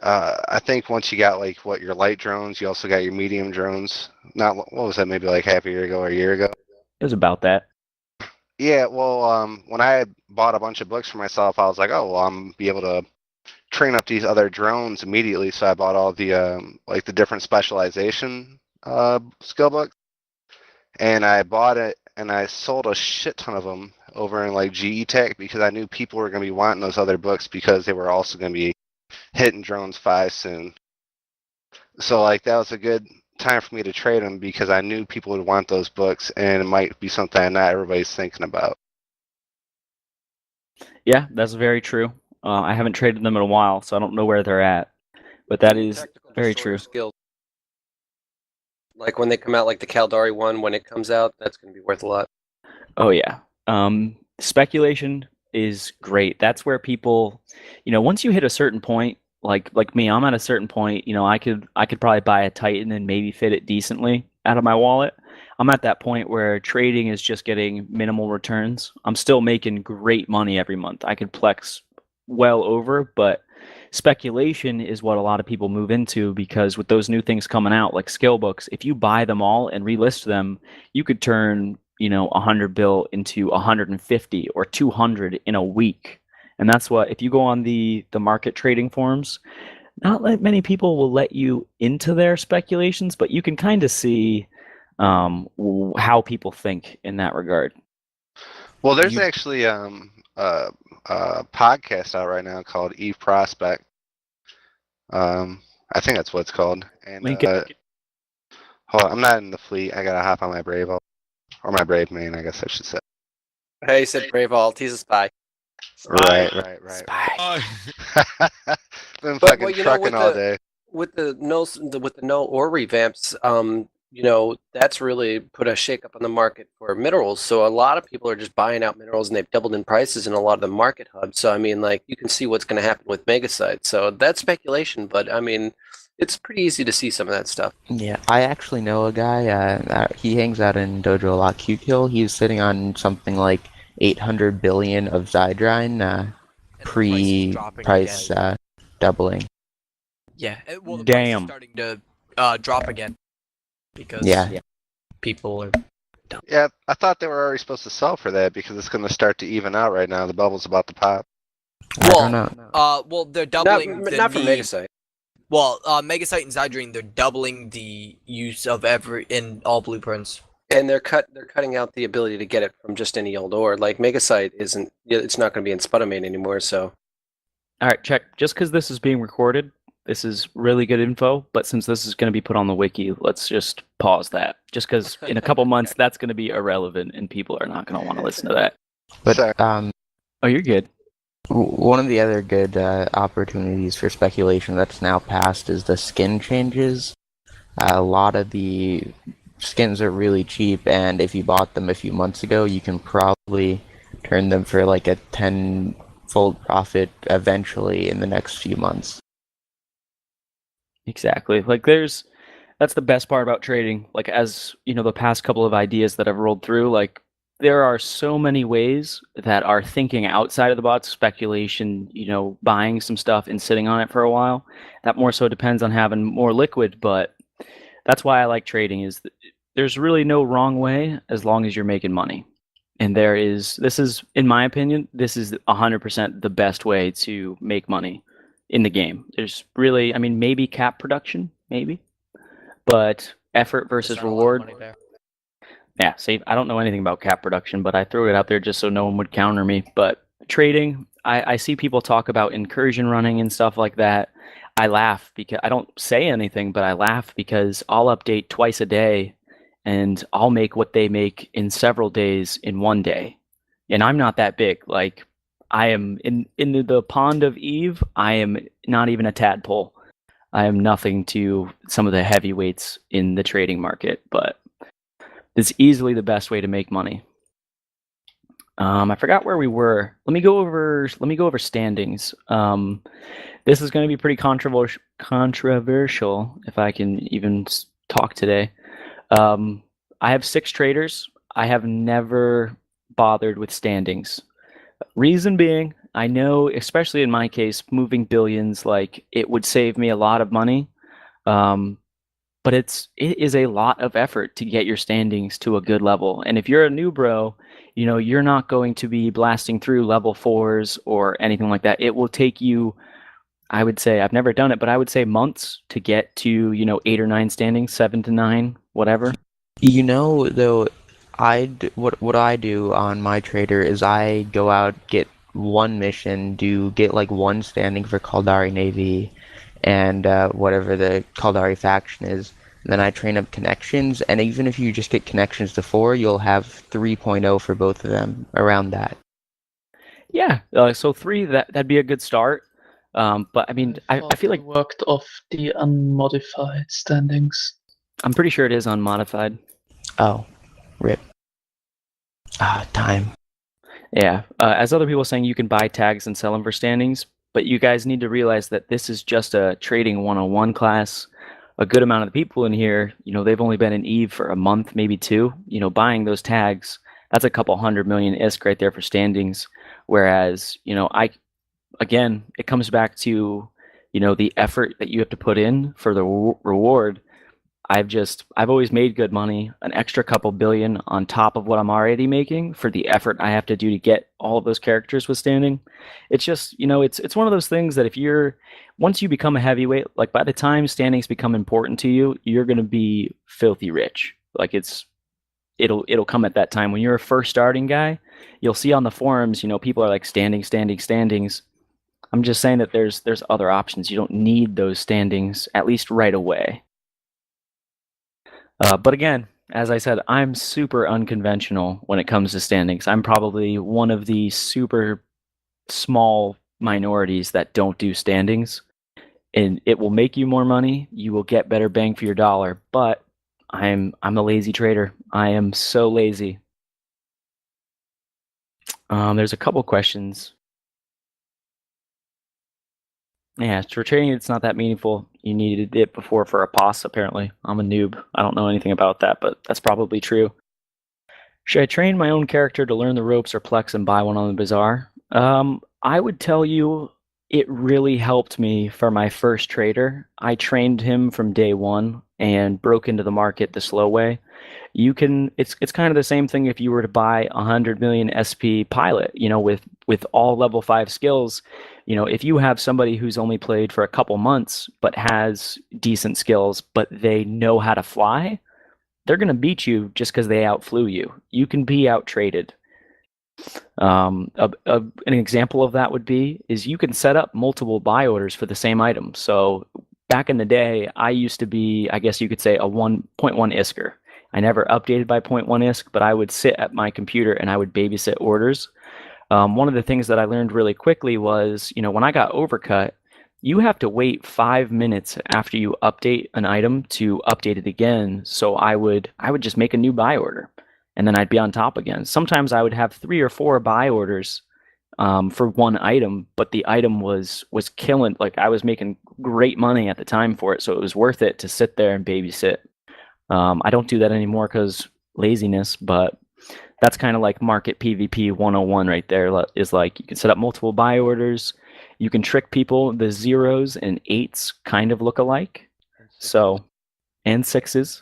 I think once you got like what your light drones, you also got your medium drones. Not what was that? Maybe like half a year ago or a year ago. It was about that. Yeah, well, when I had bought a bunch of books for myself, I was like, oh, well, I'm be able to train up these other drones immediately. So I bought all the like the different specialization skill books, and I bought it and I sold a shit ton of them over in like GE Tech because I knew people were going to be wanting those other books because they were also going to be hitting drones 5 soon. So like that was a good time for me to trade them because I knew people would want those books, and it might be something not everybody's thinking about. Yeah, that's very true. I haven't traded them in a while, so I don't know where they're at. But that is Tactical very destroyer true. Skills. Like when they come out, like the Caldari one, when it comes out, that's going to be worth a lot. Oh yeah. Speculation is great. That's where people, once you hit a certain point, like me, I'm at a certain point, I could probably buy a Titan and maybe fit it decently out of my wallet. I'm at that point where trading is just getting minimal returns. I'm still making great money every month. I could plex well over, but speculation is what a lot of people move into because with those new things coming out, like skill books, if you buy them all and relist them, you could turn 100 bill into 150 or 200 in a week. And that's what, if you go on the market trading forums, not many people will let you into their speculations, but you can kind of see how people think in that regard. Well, there's actually a podcast out right now called Eve Prospect. I think that's what it's called. And hold on, I'm not in the fleet. I gotta hop on my Brave Alt. Or my Brave main, I guess I should say. Hey, he said Brave Alt. He's a spy. Right. Spy. Been fucking trucking all day. With the no ore revamps, that's really put a shakeup on the market for minerals. So a lot of people are just buying out minerals, and they've doubled in prices in a lot of the market hubs. So I mean, like you can see what's going to happen with Megasite. So that's speculation, but I mean, it's pretty easy to see some of that stuff. Yeah, I actually know a guy. He hangs out in Dojo a lot. Q-Kill. He's sitting on something like 800 billion of Zydrine pre-price doubling. Yeah, well, the price is Damn. starting to drop again because people are dumb. Yeah, I thought they were already supposed to sell for that because it's going to start to even out right now. The bubble's about to pop. I don't know. Well, they're doubling Not for Megasite. Well, Megasite and Zydrine, they're doubling the use of in all blueprints. And they're cutting out the ability to get it from just any old ore. Like Megasite isn't. It's not going to be in Spudamane anymore. So. All right, check. Just because this is being recorded, this is really good info. But since this is going to be put on the wiki, let's just pause that. Just because in a couple months that's going to be irrelevant and people are not going to want to listen to that. But Oh, you're good. One of the other good opportunities for speculation that's now passed is the skin changes. A lot of the skins are really cheap, and if you bought them a few months ago, you can probably turn them for like a 10-fold profit eventually in the next few months. Exactly. Like that's the best part about trading. Like as the past couple of ideas that I've rolled through, like there are so many ways that are thinking outside of the box, speculation, buying some stuff and sitting on it for a while. That more so depends on having more liquid, but that's why I like trading is there's really no wrong way as long as you're making money. And this is, in my opinion, this is 100% the best way to make money in the game. There's really, maybe cap production, maybe, but effort versus reward. Yeah, see, I don't know anything about cap production, but I threw it out there just so no one would counter me. But trading, I see people talk about incursion running and stuff like that. I laugh because I don't say anything, but I laugh because I'll update twice a day and I'll make what they make in several days in one day. And I'm not that big. Like I am in the pond of Eve, I am not even a tadpole. I am nothing to some of the heavyweights in the trading market, but it's easily the best way to make money. I forgot where we were. Let me go over standings. This is going to be pretty controversial if I can even talk today. I have 6 traders. I have never bothered with standings. Reason being, I know, especially in my case, moving billions, like it would save me a lot of money. But it is a lot of effort to get your standings to a good level. And if you're a new bro, you know, you're not going to be blasting through level 4s or anything like that. It will take you, I would say, I've never done it, but I would say months to get to, you know, 8 or 9 standings, 7 to 9, whatever. You know, though, what I do on my trader is I go out, get one mission, get like one standing for Kaldari Navy, and whatever the Kaldari faction is. And then I train up connections, and even if you just get connections to 4, you'll have 3.0 for both of them around that. Yeah, so 3, that'd be a good start. But I mean, I feel like worked off the unmodified standings. I'm pretty sure it is unmodified. Oh, rip. Time. Yeah, as other people saying, you can buy tags and sell them for standings, but you guys need to realize that this is just a trading 101 class. A good amount of the people in here, you know, they've only been in EVE for a month, maybe 2. You know, buying those tags, that's a couple 100 million ISK right there for standings. Whereas, you know, again, it comes back to, you know, the effort that you have to put in for the reward. I've always made good money, an extra couple billion on top of what I'm already making for the effort I have to do to get all of those characters with standing. It's just, you know, it's one of those things that once you become a heavyweight, like by the time standings become important to you, you're going to be filthy rich. Like it'll come at that time. When you're a first starting guy, you'll see on the forums, you know, people are like standings. I'm just saying that there's other options. You don't need those standings, at least right away. But again, as I said, I'm super unconventional when it comes to standings. I'm probably one of the super small minorities that don't do standings. And it will make you more money. You will get better bang for your dollar. But I'm a lazy trader. I am so lazy. There's a couple questions. Yeah, for trading, it's not that meaningful. You needed it before for a POS, apparently. I'm a noob. I don't know anything about that, but that's probably true. Should I train my own character to learn the ropes or Plex and buy one on the bazaar? I would tell you it really helped me for my first trader. I trained him from day 1 and broke into the market the slow way. It's kind of the same thing if you were to buy 100 million SP pilot, you know, with all level 5 skills. You know, if you have somebody who's only played for a couple months but has decent skills, but they know how to fly, they're going to beat you just because they outflew you. You can be out traded. An example of that would be you can set up multiple buy orders for the same item. So back in the day, I used to be, I guess you could say, a 1.1 ISKer. I never updated by 0.1 ISK, but I would sit at my computer and I would babysit orders. One of the things that I learned really quickly was, you know, when I got overcut, you have to wait 5 minutes after you update an item to update it again. So I would just make a new buy order, and then I'd be on top again. Sometimes I would have 3 or 4 buy orders for one item, but the item was killing. Like I was making great money at the time for it, so it was worth it to sit there and babysit. I don't do that anymore because laziness, but that's kind of like market PvP 101 right there. Is like you can set up multiple buy orders. You can trick people. The 0s and 8s kind of look alike. So, and 6s.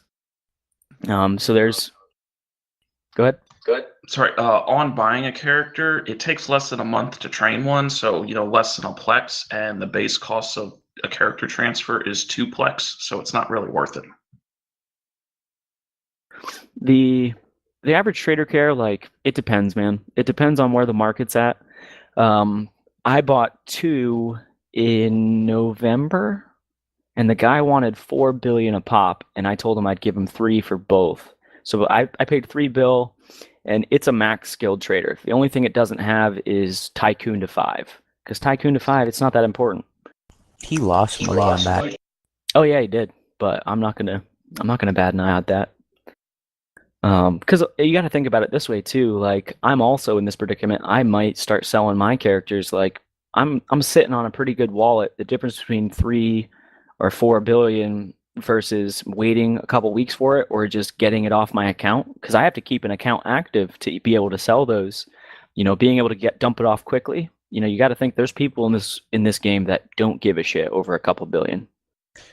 So there's. Go ahead. Sorry, on buying a character, it takes less than a month to train one, so, you know, less than a Plex, and the base cost of a character transfer is 2 Plex, so it's not really worth it. The average trader care, like, it depends, man. It depends on where the market's at. I bought 2 in November, and the guy wanted 4 billion a pop, and I told him I'd give him 3 for both. So I paid 3 bill, and it's a max skilled trader. The only thing it doesn't have is Tycoon to 5, because Tycoon to 5, it's not that important. He lost money on that. Oh yeah, he did, but I'm not gonna bat an eye at that. Because you got to think about it this way too. Like I'm also in this predicament. I might start selling my characters. Like I'm sitting on a pretty good wallet. The difference between 3 or 4 billion versus waiting a couple weeks for it or just getting it off my account because I have to keep an account active to be able to sell those. Being able to dump it off quickly. You got to think there's people in this game that don't give a shit over a couple billion.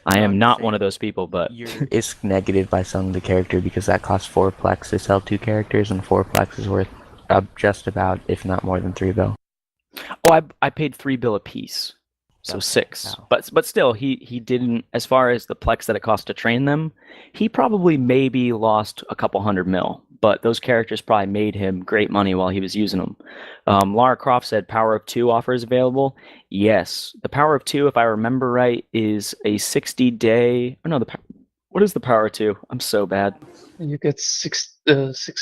I No, am I'm not just one of saying those people, but You're ISK negative by selling the character because that costs 4 plex to sell 2 characters, and 4 plex is worth just about, if not more than 3 bill. oh, I paid 3 bill a piece, so Okay, 6. wow. But still, he didn't. As far as the plex that it cost to train them, he probably maybe lost a couple hundred mil. But those characters probably made him great money while he was using them. Lara Croft said Power of 2 offer is available. Yes, the Power of 2, if I remember right, is a 60-day. Oh no, what is the Power of 2? I'm so bad. You get 6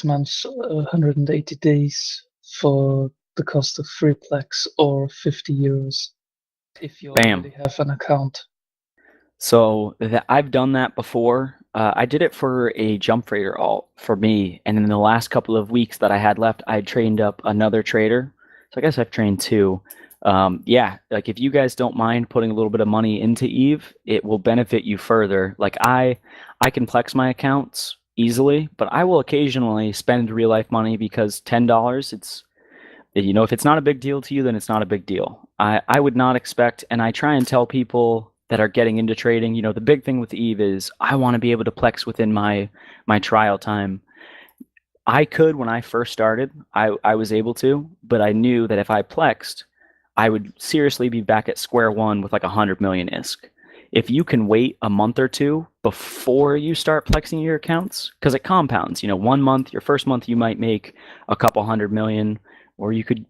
months, 180 days for the cost of 3 plex or 50 euros if you Bam. already have an account. So I've done that before. I did it for a jump freighter alt for me, and in the last couple of weeks that I had left, I trained up another trader. So I guess I've trained 2. Yeah, like if you guys don't mind putting a little bit of money into Eve, it will benefit you further. Like I can flex my accounts easily, but I will occasionally spend real life money because $10, if it's not a big deal to you, then it's not a big deal. I would not expect, and I try and tell people that are getting into trading, the big thing with Eve is I want to be able to plex within my trial time. I could when I first started, I was able to, but I knew that if I plexed, I would seriously be back at square one with like 100 million ISK. If you can wait a month or two before you start plexing your accounts, because it compounds. 1 month, your first month, you might make a couple 100 million, or you could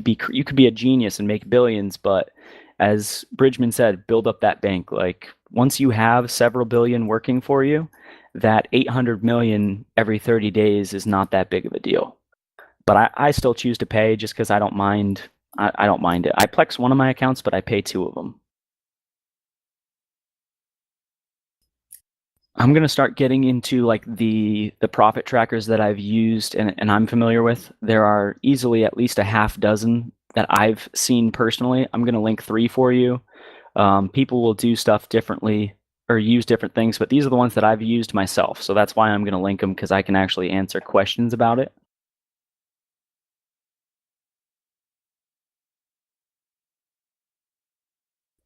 be a genius and make billions. But as Bridgman said, build up that bank. Like once you have several billion working for you, that 800 million every 30 days is not that big of a deal. But I still choose to pay just because I don't mind. I don't mind it. I plex one of my accounts, but I pay 2 of them. I'm gonna start getting into like the profit trackers that I've used and I'm familiar with. There are easily at least a half dozen that I've seen personally. I'm gonna link 3 for you. People will do stuff differently or use different things, but these are the ones that I've used myself. So that's why I'm gonna link them because I can actually answer questions about it.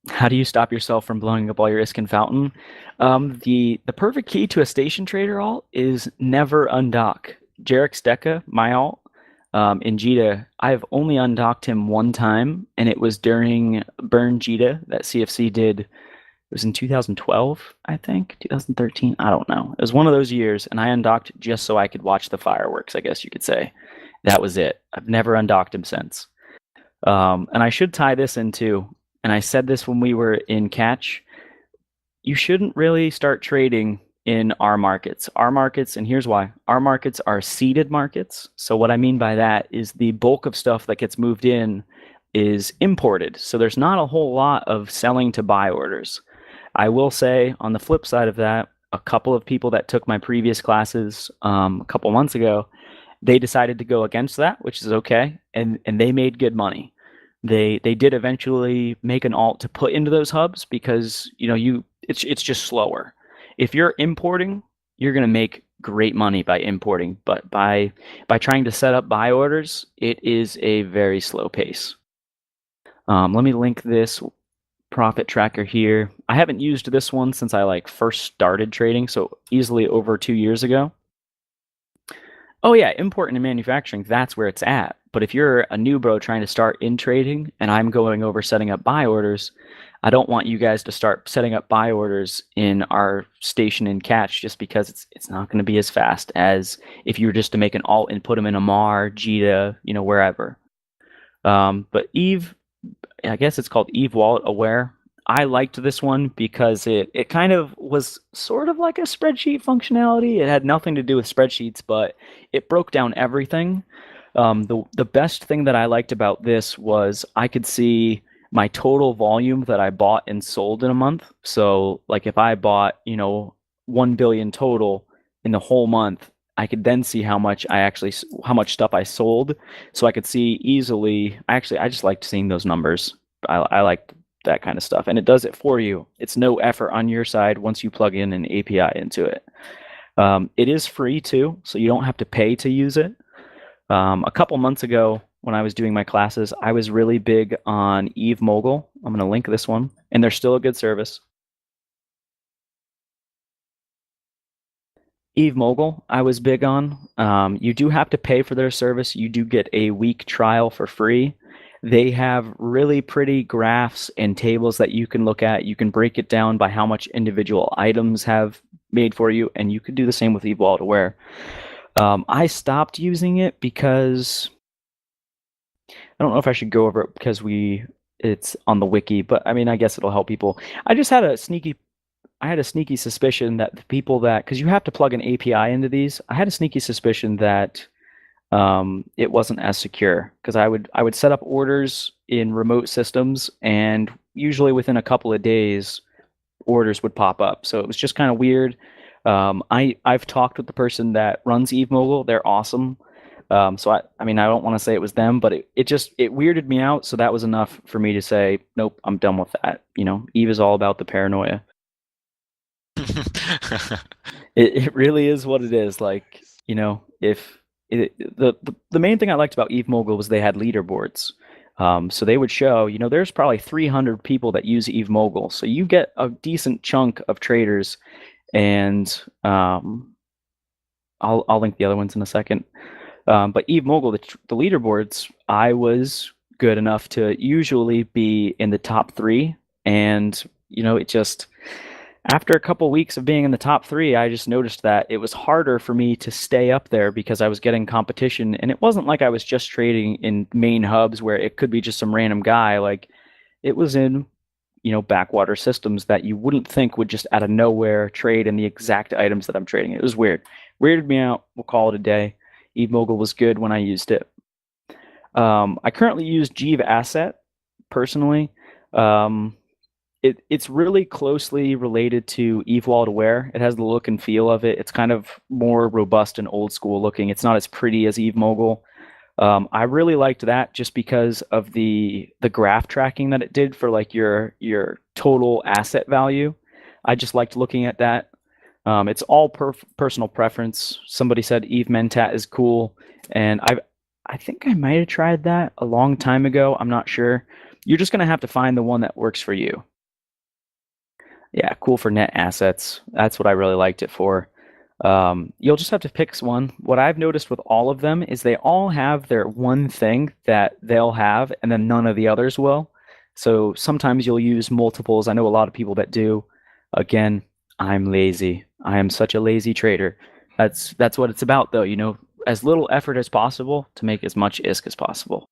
How do you stop yourself from blowing up all your Iskin fountain? The perfect key to a station trader alt is never undock. Jarek Steka, my alt, in Jita, I've only undocked him one time, and it was during Burn Jita that CFC did. It was in 2012, I think, 2013. I don't know. It was one of those years, and I undocked just so I could watch the fireworks, I guess you could say. That was it. I've never undocked him since. And I should tie this in too. And I said this when we were in catch. You shouldn't really start trading in our markets. Our markets, and here's why. Our markets are seeded markets. So what I mean by that is the bulk of stuff that gets moved in is imported. So there's not a whole lot of selling to buy orders. I will say on the flip side of that, a couple of people that took my previous classes a couple months ago, they decided to go against that, which is okay, and they made good money. They did eventually make an alt to put into those hubs because it's just slower. If you're importing, you're gonna make great money by importing, but by trying to set up buy orders, it is a very slow pace. Let me link this profit tracker here. I haven't used this one since I first started trading, so easily over 2 years ago. Oh yeah, importing and manufacturing, that's where it's at. But if you're a new bro trying to start in trading and I'm going over setting up buy orders, I don't want you guys to start setting up buy orders in our station in catch just because it's not going to be as fast as if you were just to make an alt and put them in a MAR, Jita, wherever. But Eve, I guess it's called Eve Wallet Aware. I liked this one because it kind of was sort of like a spreadsheet functionality. It had nothing to do with spreadsheets, but it broke down everything. The best thing that I liked about this was I could see my total volume that I bought and sold in a month. So like if I bought 1 billion total in the whole month, I could then see how much stuff I sold, so I could see easily. I just liked seeing those numbers. I liked that kind of stuff, and it does it for you. It's no effort on your side once you plug in an API into it. It is free too, so you don't have to pay to use it. A couple months ago, when I was doing my classes, I was really big on Eve Mogul. I'm going to link this one, and they're still a good service. Eve Mogul, I was big on. You do have to pay for their service. You do get a week trial for free. They have really pretty graphs and tables that you can look at. You can break it down by how much individual items have made for you, and you could do the same with Eve Wallet Aware. I stopped using it because I don't know if I should go over it because it's on the wiki, but I mean, I guess it'll help people. I had a sneaky suspicion that the people because you have to plug an API into these. I had a sneaky suspicion that it wasn't as secure because I would set up orders in remote systems, and usually within a couple of days, orders would pop up. So it was just kind of weird. I've talked with the person that runs Eve Mogul. They're awesome. So I mean, I don't want to say it was them, but it weirded me out. So that was enough for me to say, nope, I'm done with that. Eve is all about the paranoia. It really is what it is. Like, if the main thing I liked about Eve Mogul was they had leaderboards. So they would show, there's probably 300 people that use Eve Mogul. So you get a decent chunk of traders, and I'll link the other ones in a second. But Eve Mogul, the leaderboards, I was good enough to usually be in the top 3, and it just, after a couple weeks of being in the top 3, I just noticed that it was harder for me to stay up there because I was getting competition, and it wasn't like I was just trading in main hubs where it could be just some random guy. Like, it was in backwater systems that you wouldn't think would just out of nowhere trade in the exact items that I'm trading. It was weird. Weirded me out. We'll call it a day. Eve Mogul was good when I used it. I currently use Jeeve Asset personally. It's really closely related to Eve Wallet Aware. It has the look and feel of it. It's kind of more robust and old school looking. It's not as pretty as Eve Mogul. I really liked that just because of the graph tracking that it did for like your total asset value. I just liked looking at that. It's all personal preference. Somebody said Eve Mentat is cool, and I think I might have tried that a long time ago. I'm not sure. You're just gonna have to find the one that works for you. Yeah, cool for net assets. That's what I really liked it for. You'll just have to pick one. What I've noticed with all of them is they all have their one thing that they'll have, and then none of the others will. So sometimes you'll use multiples. I know a lot of people that do. Again, I'm lazy. I am such a lazy trader. That's what it's about, though. As little effort as possible to make as much ISK as possible.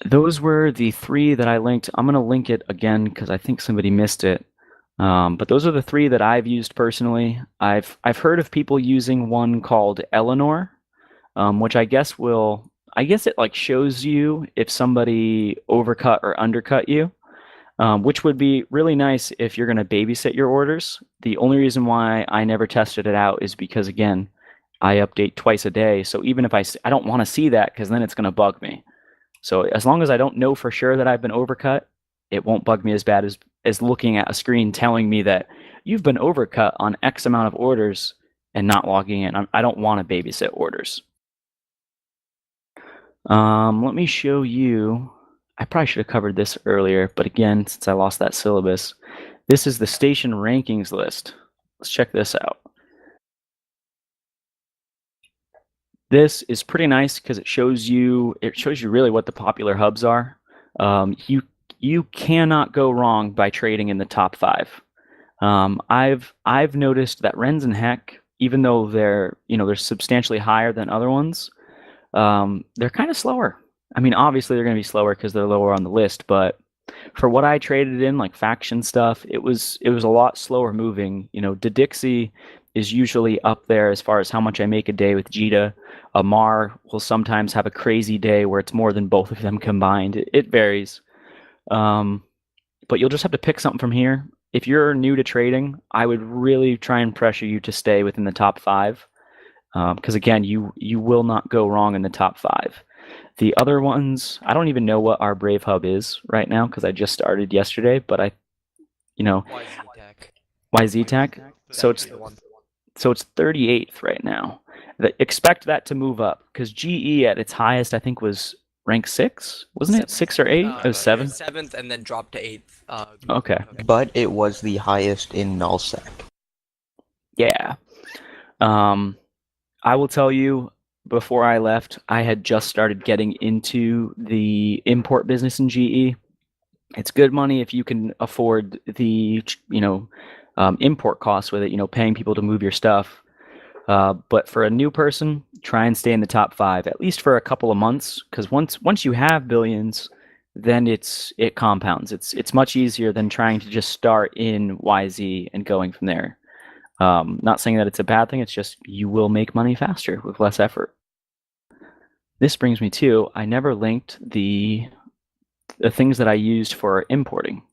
Those were the 3 that I linked. I'm going to link it again because I think somebody missed it. But those are the 3 that I've used personally. I've heard of people using one called Eleanor, which I guess it like shows you if somebody overcut or undercut you, which would be really nice if you're going to babysit your orders. The only reason why I never tested it out is because, again, I update twice a day. So even if I don't want to see that because then it's going to bug me. So as long as I don't know for sure that I've been overcut, it won't bug me as bad as looking at a screen telling me that you've been overcut on X amount of orders and not logging in. I don't want to babysit orders. Let me show you. I probably should have covered this earlier, but again, since I lost that syllabus, this is the station rankings list. Let's check this out. This is pretty nice because it shows you really what the popular hubs are. You cannot go wrong by trading in the top 5. I've noticed that Rens and Heck, even though they're substantially higher than other ones, they're kind of slower. I mean, obviously they're going to be slower because they're lower on the list, but for what I traded in, like faction stuff, it was a lot slower moving. Dixie is usually up there as far as how much I make a day with Jita. Amar will sometimes have a crazy day where it's more than both of them combined. It varies. But you'll just have to pick something from here. if you're new to trading, I would really try and pressure you to stay within the top 5. Because again, you will not go wrong in the top 5. The other ones, I don't even know what our Brave Hub is right now because I just started yesterday, but YZ Tech. YZ Tech. So it's 38th right now. Expect that to move up because GE at its highest I think was rank 6, wasn't it? 6 or 8? It was 7. 7th and then dropped to 8th. Okay. But it was the highest in nullsec. Yeah. I will tell you, before I left, I had just started getting into the import business in GE. It's good money if you can afford the, import costs with it, paying people to move your stuff. But for a new person, try and stay in the top 5, at least for a couple of months, because once you have billions, then it compounds. It's much easier than trying to just start in YZ and going from there. Not saying that it's a bad thing, it's just you will make money faster with less effort. This brings me to, I never linked the things that I used for importing.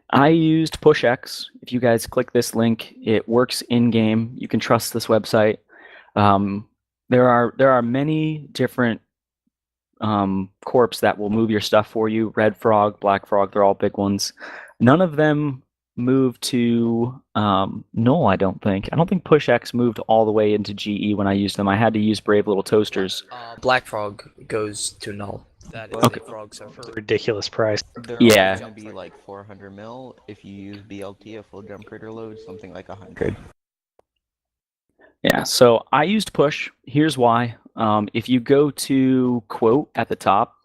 I used PushX. If you guys click this link, it works in-game. You can trust this website. There are many different corps that will move your stuff for you. Red Frog, Black Frog, they're all big ones. None of them moved to null, I don't think. I don't think PushX moved all the way into GE when I used them. I had to use Brave Little Toasters. Black Frog goes to null. That is Okay. a frog server. Ridiculous price. They're Yeah. going to be like 400 mil. If you use BLT, a full jump critter load, something like 100. Yeah, so I used push. Here's why. If you go to quote at the top,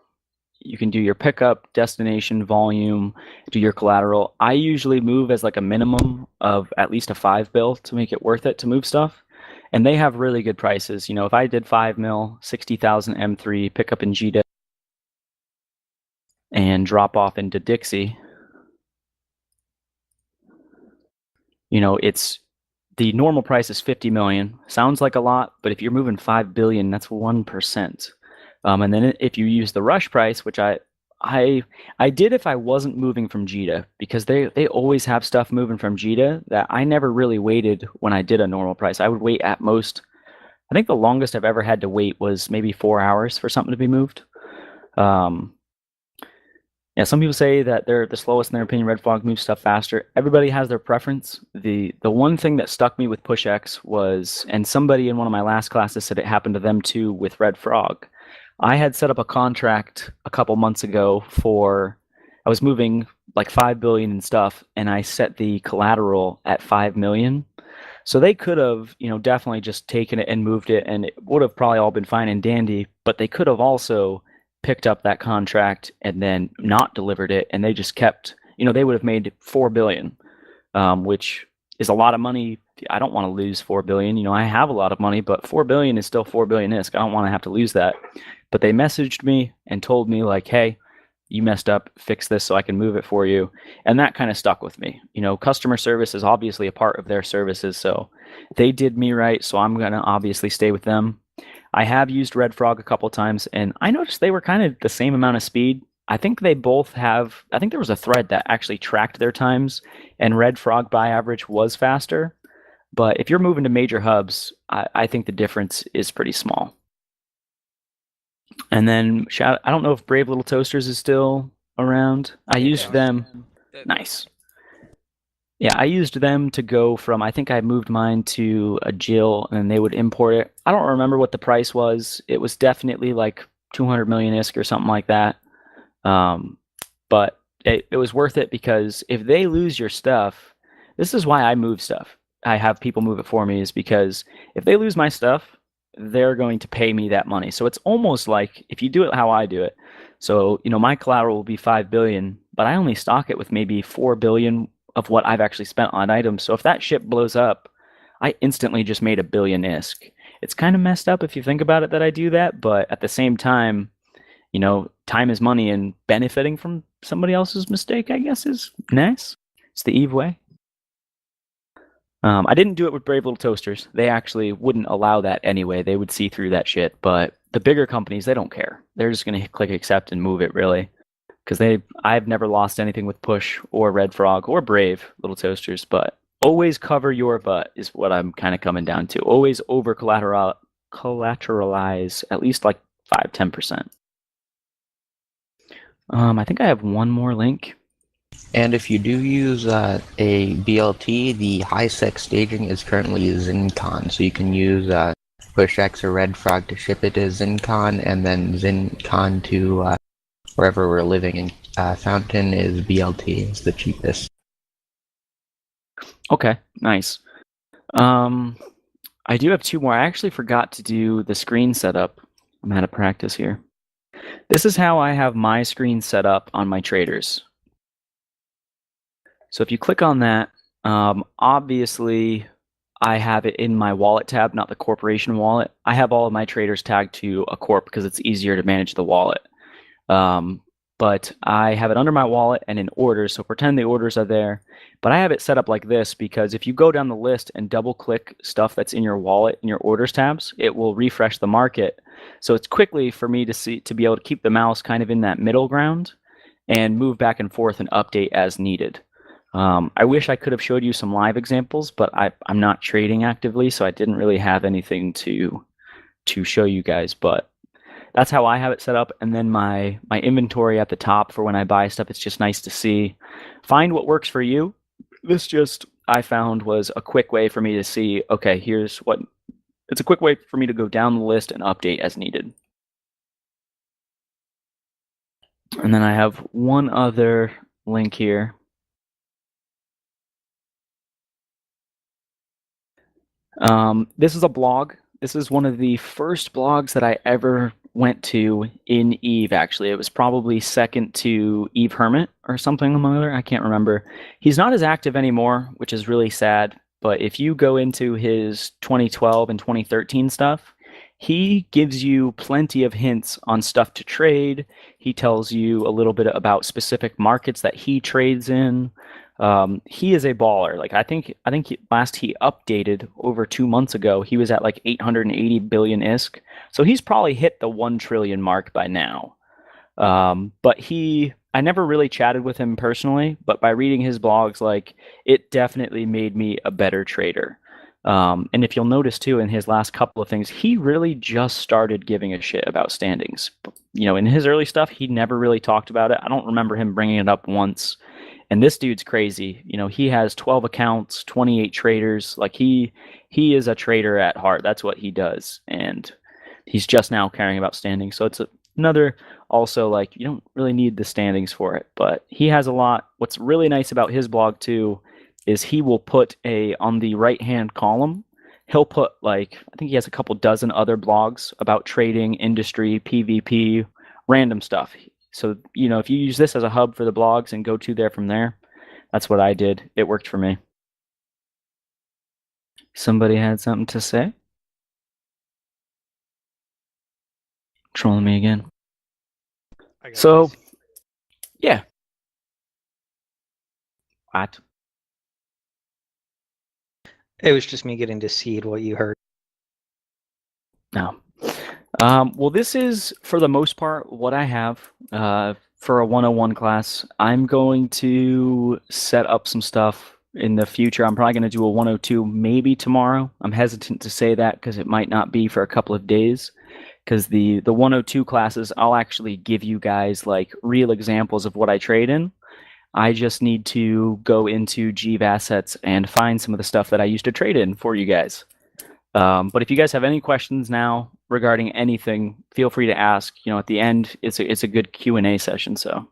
you can do your pickup, destination, volume, do your collateral. I usually move as like a minimum of at least a 5 bill to make it worth it to move stuff. And they have really good prices. If I did 5 mil, 60,000 M3, pick up in GDA, and drop off into Dixie, it's the normal price is 50 million. Sounds like a lot, but if you're moving 5 billion, that's 1%. And then if you use the rush price, which I did if I wasn't moving from JITA, because they always have stuff moving from JITA that I never really waited when I did a normal price. I would wait at most, I think the longest I've ever had to wait was maybe 4 hours for something to be moved. Yeah, some people say that they're the slowest in their opinion. Red Frog moves stuff faster. Everybody has their preference. The one thing that stuck me with PushX was, and somebody in one of my last classes said it happened to them too with Red Frog. I had set up a contract a couple months ago I was moving like 5 billion and stuff, and I set the collateral at 5 million. So they could have, definitely just taken it and moved it, and it would have probably all been fine and dandy, but they could have also picked up that contract and then not delivered it, and they just kept, they would have made 4 billion, which is a lot of money. I don't want to lose 4 billion. I have a lot of money, but 4 billion is still 4 billion ISK. I don't want to have to lose that. But they messaged me and told me like, hey, you messed up, fix this so I can move it for you. And that kind of stuck with me. Customer service is obviously a part of their services, so they did me right, so I'm going to obviously stay with them. I have used Red Frog a couple times, and I noticed they were kind of the same amount of speed. I think they both have, I think there was a thread that actually tracked their times, and Red Frog by average was faster. But if you're moving to major hubs, I think the difference is pretty small. And then, I don't know if Brave Little Toasters is still around. I used them. Nice. Yeah, I used them to go from, I think I moved mine to a Jill, and they would import it. I don't remember what the price was. It was definitely like 200 million ISK or something like that. But it was worth it because if they lose your stuff, this is why I move stuff. I have people move it for me, is because if they lose my stuff, they're going to pay me that money. So it's almost like if you do it how I do it. So, my collateral will be 5 billion, but I only stock it with maybe 4 billion of what I've actually spent on items. So if that ship blows up, I instantly just made 1 billion ISK. It's kind of messed up if you think about it that I do that, but at the same time, time is money, and benefiting from somebody else's mistake, I guess, is nice. It's the Eve way. I didn't do it with Brave Little Toasters. They actually wouldn't allow that anyway. They would see through that shit. But the bigger companies, they don't care. They're just going to click accept and move it, really. Because I've never lost anything with Push or Red Frog or Brave, Little Toasters, but always cover your butt is what I'm kind of coming down to. Always over collateralize at least like 5-10%. I think I have one more link. And if you do use a BLT, the high-sec staging is currently ZinCon, so you can use PushX or Red Frog to ship it to ZinCon, and then ZinCon to wherever we're living in Fountain is BLT, is the cheapest. Okay, nice. I do have two more. I actually forgot to do the screen setup. I'm out of practice here. This is how I have my screen set up on my traders. So if you click on that, obviously I have it in my wallet tab, not the corporation wallet. I have all of my traders tagged to a corp because it's easier to manage the wallet. But I have it under my wallet and in orders, so pretend the orders are there. But I have it set up like this because if you go down the list and double click stuff that's in your wallet in your orders tabs, it will refresh the market. So it's quickly for me to be able to keep the mouse kind of in that middle ground and move back and forth and update as needed. I wish I could have showed you some live examples, but I'm not trading actively, so I didn't really have anything to show you guys. But that's how I have it set up. And then my inventory at the top for when I buy stuff, it's just nice to see. Find what works for you. This just, I found, was a quick way for me to see, okay, here's what, it's a quick way for me to go down the list and update as needed. And then I have one other link here. This is a blog. This is one of the first blogs that I ever went to in Eve, actually. It was probably second to Eve Hermit or something similar. I can't remember. He's not as active anymore, which is really sad. But if you go into his 2012 and 2013 stuff, he gives you plenty of hints on stuff to trade. He tells you a little bit about specific markets that he trades in. He is a baller. Like I think last he updated over 2 months ago, he was at like 880 billion ISK. So he's probably hit the 1 trillion mark by now. But I never really chatted with him personally, but by reading his blogs, like it definitely made me a better trader. And if you'll notice too, in his last couple of things, he really just started giving a shit about standings. You know, in his early stuff, he never really talked about it. I don't remember him bringing it up once. And this dude's crazy. You know, he has 12 accounts, 28 traders. Like he is a trader at heart. That's what he does. And he's just now caring about standings. So it's another also like you don't really need the standings for it, but he has a lot. What's really nice about his blog too is he will put on the right-hand column, he'll put like, I think he has a couple dozen other blogs about trading, industry, PvP, random stuff. So, you know, if you use this as a hub for the blogs and go to there from there, that's what I did. It worked for me. Somebody had something to say? Trolling me again. So, yeah. What? It was just me getting to seed what you heard. No. Well, this is, for the most part, what I have for a 101 class. I'm going to set up some stuff in the future. I'm probably going to do a 102 maybe tomorrow. I'm hesitant to say that because it might not be for a couple of days. Because the 102 classes, I'll actually give you guys like real examples of what I trade in. I just need to go into Jeeve Assets and find some of the stuff that I used to trade in for you guys. But if you guys have any questions now regarding anything, feel free to ask. You know, at the end, it's a good Q&A session. So